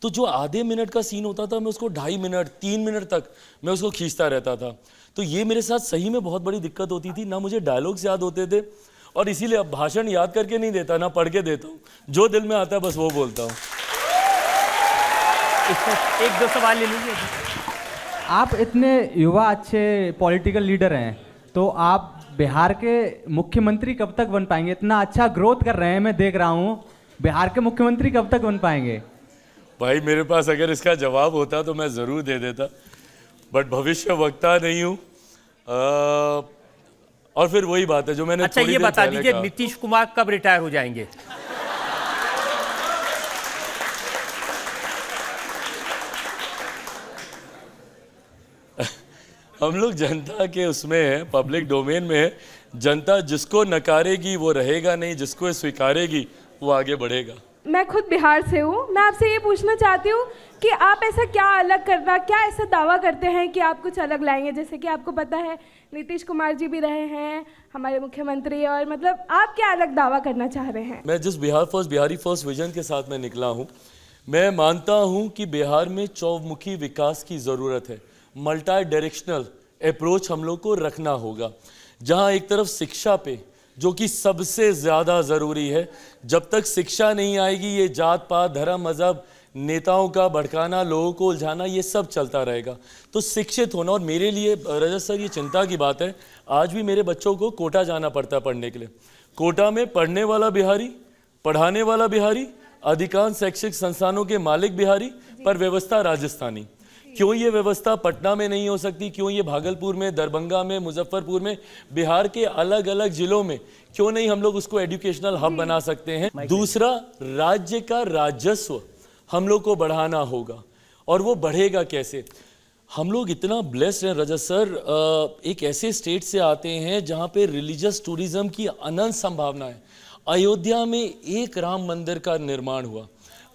तो जो आधे मिनट का सीन होता था मैं उसको 2.5 मिनट 3 मिनट तक मैं उसको खींचता रहता था। तो ये मेरे साथ सही में बहुत बड़ी दिक्कत होती थी, ना मुझे डायलॉग्स याद होते थे, और इसीलिए अब भाषण याद करके नहीं देता, ना पढ़ के देता हूँ, जो दिल में आता है बस वो बोलता हूँ। एक दो सवाल ले लीजिए। आप इतने युवा अच्छे पॉलिटिकल लीडर हैं, तो आप बिहार के मुख्यमंत्री कब तक बन पाएंगे? इतना अच्छा ग्रोथ कर रहे हैं, मैं देख रहा हूँ, बिहार के मुख्यमंत्री कब तक बन पाएंगे? भाई मेरे पास अगर इसका जवाब होता तो मैं ज़रूर दे देता, बट भविष्य वक्ता नहीं हूँ। और फिर वही बात है जो मैंने अच्छा ये बता दीजिए, नीतीश कुमार कब रिटायर हो जाएंगे? हम लोग जनता के उसमें है, पब्लिक डोमेन में है। जनता जिसको नकारेगी वो रहेगा नहीं, जिसको स्वीकारेगी वो आगे बढ़ेगा। मैं खुद बिहार से हूँ। मैं आपसे ये पूछना चाहती हूँ कि आप ऐसा क्या अलग करना, क्या ऐसा दावा करते हैं कि आप कुछ अलग लाएंगे? जैसे कि आपको पता है नीतीश कुमार जी भी रहे हैं हमारे मुख्यमंत्री, और मतलब आप क्या अलग दावा करना चाह रहे हैं? मैं जिस बिहारी फर्स्ट विजन के साथ मैं निकला हूँ, मैं मानता हूँ कि बिहार में चौमुखी विकास की ज़रूरत है। मल्टी डायरेक्शनल अप्रोच हम लोग को रखना होगा, जहाँ एक तरफ शिक्षा पे, जो कि सबसे ज़्यादा ज़रूरी है। जब तक शिक्षा नहीं आएगी, ये जात पात धर्म मज़हब नेताओं का भड़काना, लोगों को उलझाना, ये सब चलता रहेगा। तो शिक्षित होना, और मेरे लिए रजत सर ये चिंता की बात है, आज भी मेरे बच्चों को कोटा जाना पड़ता है पढ़ने के लिए। कोटा में पढ़ने वाला बिहारी, पढ़ाने वाला बिहारी, अधिकांश शैक्षिक संस्थानों के मालिक बिहारी, पर व्यवस्था राजस्थानी। क्यों ये व्यवस्था पटना में नहीं हो सकती? क्यों ये भागलपुर में, दरभंगा में, मुजफ्फरपुर में, बिहार के अलग अलग जिलों में क्यों नहीं हम लोग उसको एजुकेशनल हब बना सकते हैं? दूसरा, राज्य का राजस्व हम लोग को बढ़ाना होगा, और वो बढ़ेगा कैसे? हम लोग इतना ब्लेस्ड हैं रजत सर, एक ऐसे स्टेट से आते हैं जहाँ पे रिलीजियस टूरिज्म की अनंत संभावना है। अयोध्या में एक राम मंदिर का निर्माण हुआ,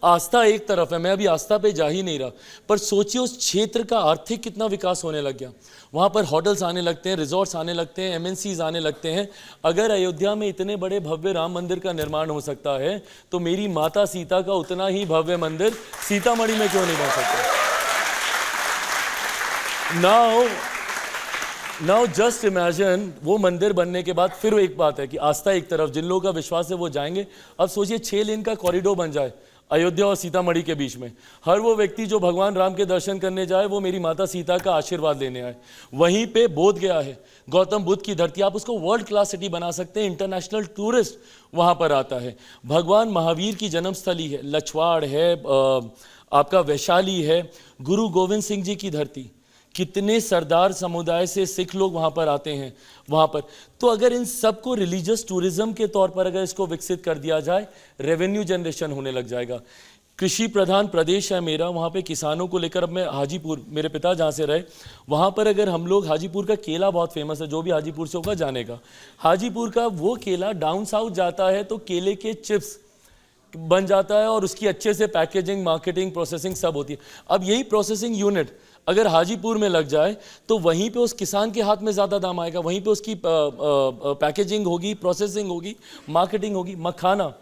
आस्था एक तरफ है, मैं अभी आस्था पे जा ही नहीं रहा, पर सोचिए उस क्षेत्र का आर्थिक कितना विकास होने लग गया। वहाँ पर होटल्स आने लगते हैं, रिजॉर्ट्स आने लगते हैं, एमएनसीज आने लगते हैं। अगर अयोध्या में इतने बड़े भव्य राम मंदिर का निर्माण हो सकता है, तो मेरी माता सीता का उतना ही भव्य मंदिर सीतामढ़ी में क्यों नहीं बन सकता? नाउ जस्ट इमेजिन, वो मंदिर बनने के बाद फिर एक बात है कि आस्था एक तरफ, जिन लोगों का विश्वास है वो जाएंगे। अब सोचिए 6 लेन का कॉरिडोर बन जाए अयोध्या और सीतामढ़ी के बीच में, हर वो व्यक्ति जो भगवान राम के दर्शन करने जाए वो मेरी माता सीता का आशीर्वाद लेने आए। वहीं पे बोध गया है, गौतम बुद्ध की धरती, आप उसको वर्ल्ड क्लास सिटी बना सकते हैं, इंटरनेशनल टूरिस्ट वहाँ पर आता है। भगवान महावीर की जन्मस्थली है, लछवाड़ है, आपका वैशाली है, गुरु गोविंद सिंह जी की धरती, कितने सरदार समुदाय से सिख लोग वहाँ पर आते हैं वहाँ पर। तो अगर इन सब को रिलीजियस टूरिज्म के तौर पर अगर इसको विकसित कर दिया जाए, रेवेन्यू जनरेशन होने लग जाएगा। कृषि प्रधान प्रदेश है मेरा, वहाँ पे किसानों को लेकर, अब मैं हाजीपुर, मेरे पिता जहाँ से रहे, वहाँ पर अगर हम लोग, हाजीपुर का केला बहुत फेमस है, जो भी हाजीपुर से होगा जानेगा। हाजीपुर का वो केला डाउन साउथ जाता है तो केले के चिप्स बन जाता है, और उसकी अच्छे से पैकेजिंग, मार्केटिंग, प्रोसेसिंग सब होती है। अब यही प्रोसेसिंग यूनिट अगर हाजीपुर में लग जाए तो वहीं पे उस किसान के हाथ में ज़्यादा दाम आएगा, वहीं पे उसकी पैकेजिंग होगी, प्रोसेसिंग होगी, मार्केटिंग होगी। मखाना,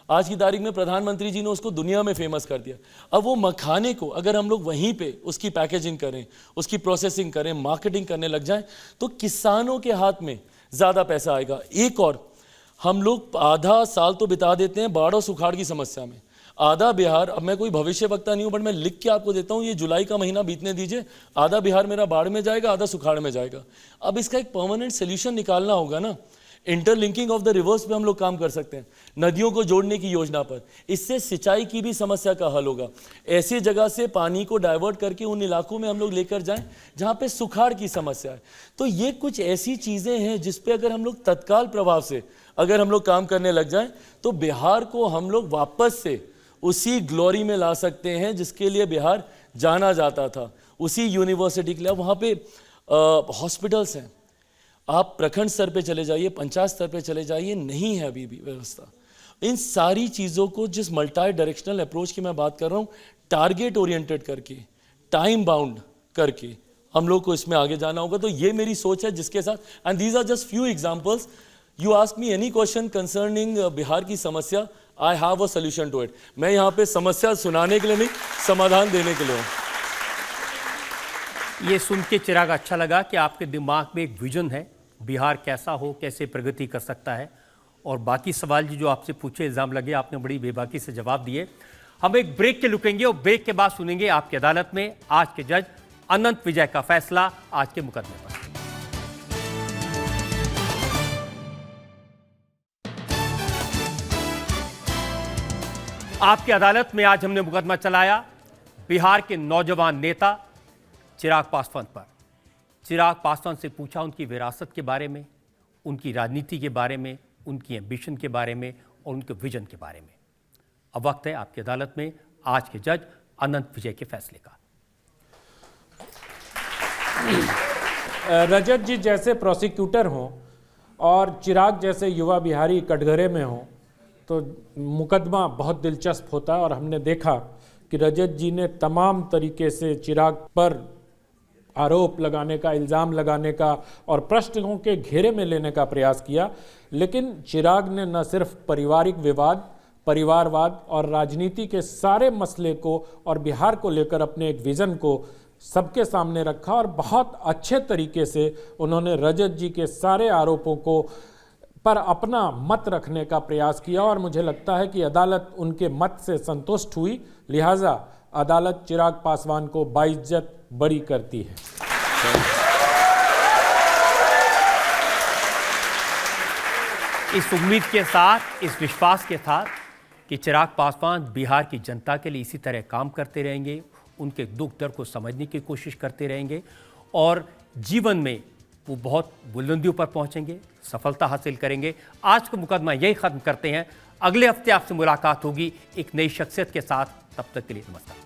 आज की तारीख में प्रधानमंत्री जी ने उसको दुनिया में फेमस कर दिया। अब वो मखाने को अगर हम लोग वहीं पे उसकी पैकेजिंग करें, उसकी प्रोसेसिंग करें, मार्केटिंग करने लग जाएं, तो किसानों के हाथ में ज़्यादा पैसा आएगा। एक और, हम लोग आधा साल तो बिता देते हैं बाढ़ और सुखाड़ की समस्या में। आधा बिहार, अब मैं कोई भविष्य वक्ता नहीं हूं, बट मैं लिख के आपको देता हूं, ये जुलाई का महीना बीतने दीजिए, आधा बिहार मेरा बाढ़ में जाएगा, आधा सुखाड़ में जाएगा। अब इसका एक परमानेंट सोल्यूशन निकालना होगा ना। इंटरलिंकिंग ऑफ द रिवर्स पे हम लोग काम कर सकते हैं, नदियों को जोड़ने की योजना पर। इससे सिंचाई की भी समस्या का हल होगा। ऐसी जगह से पानी को डाइवर्ट करके उन इलाकों में हम लोग लेकर जाएं जहां पे सुखाड़ की समस्या है। तो ये कुछ ऐसी चीजें हैं जिस पे अगर हम लोग तत्काल प्रभाव से अगर हम लोग काम करने लग जाएं, तो बिहार को हम लोग वापस से उसी ग्लोरी में ला सकते हैं जिसके लिए बिहार जाना जाता था, उसी यूनिवर्सिटी के लिए। वहाँ पे हॉस्पिटल्स हैं, आप प्रखंड स्तर पे चले जाइए, पंचायत स्तर पे चले जाइए, नहीं है अभी भी व्यवस्था। इन सारी चीज़ों को, जिस मल्टी डायरेक्शनल अप्रोच की मैं बात कर रहा हूँ, टारगेट ओरिएंटेड करके, टाइम बाउंड करके हम लोग को इसमें आगे जाना होगा। तो ये मेरी सोच है जिसके साथ, and these are just few examples. You ask me any question concerning Bihar की समस्या, I have a solution to it. मैं यहाँ पे समस्या सुनाने के लिए नहीं, समाधान देने के लिए हूँ। ये सुन के चिराग अच्छा लगा कि आपके दिमाग में एक विजन है, बिहार कैसा हो, कैसे प्रगति कर सकता है। और बाकी सवाल जो आपसे पूछे, इल्ज़ाम लगे, आपने बड़ी बेबाकी से जवाब दिए। हम एक ब्रेक के रुकेंगे और ब्रेक के बाद सुनेंगे आपकी अदालत में आज के जज अनंत विजय का फैसला आज के मुकदमे पर। आपकी अदालत में आज हमने मुकदमा चलाया बिहार के नौजवान नेता चिराग पासवान पर। चिराग पासवान से पूछा उनकी विरासत के बारे में, उनकी राजनीति के बारे में, उनकी एम्बिशन के बारे में और उनके विजन के बारे में। अब वक्त है आपकी अदालत में आज के जज अनंत विजय के फैसले का। रजत जी जैसे प्रोसिक्यूटर हों और चिराग जैसे युवा बिहारी कटघरे में हों तो मुकदमा बहुत दिलचस्प होता है। और हमने देखा कि रजत जी ने तमाम तरीके से चिराग पर आरोप लगाने का, इल्ज़ाम लगाने का और प्रश्नों के घेरे में लेने का प्रयास किया, लेकिन चिराग ने न सिर्फ पारिवारिक विवाद, परिवारवाद और राजनीति के सारे मसले को और बिहार को लेकर अपने एक विज़न को सबके सामने रखा और बहुत अच्छे तरीके से उन्होंने रजत जी के सारे आरोपों को पर अपना मत रखने का प्रयास किया और मुझे लगता है कि अदालत उनके मत से संतुष्ट हुई, लिहाजा अदालत चिराग पासवान को बाइज्जत बरी करती है। इस उम्मीद के साथ, इस विश्वास के साथ कि चिराग पासवान बिहार की जनता के लिए इसी तरह काम करते रहेंगे, उनके दुख दर्द को समझने की कोशिश करते रहेंगे और जीवन में वो बहुत बुलंदियों पर पहुंचेंगे, सफलता हासिल करेंगे। आज का मुकदमा यही खत्म करते हैं। अगले हफ्ते आपसे मुलाकात होगी एक नई शख्सियत के साथ। तब तक के लिए नमस्कार।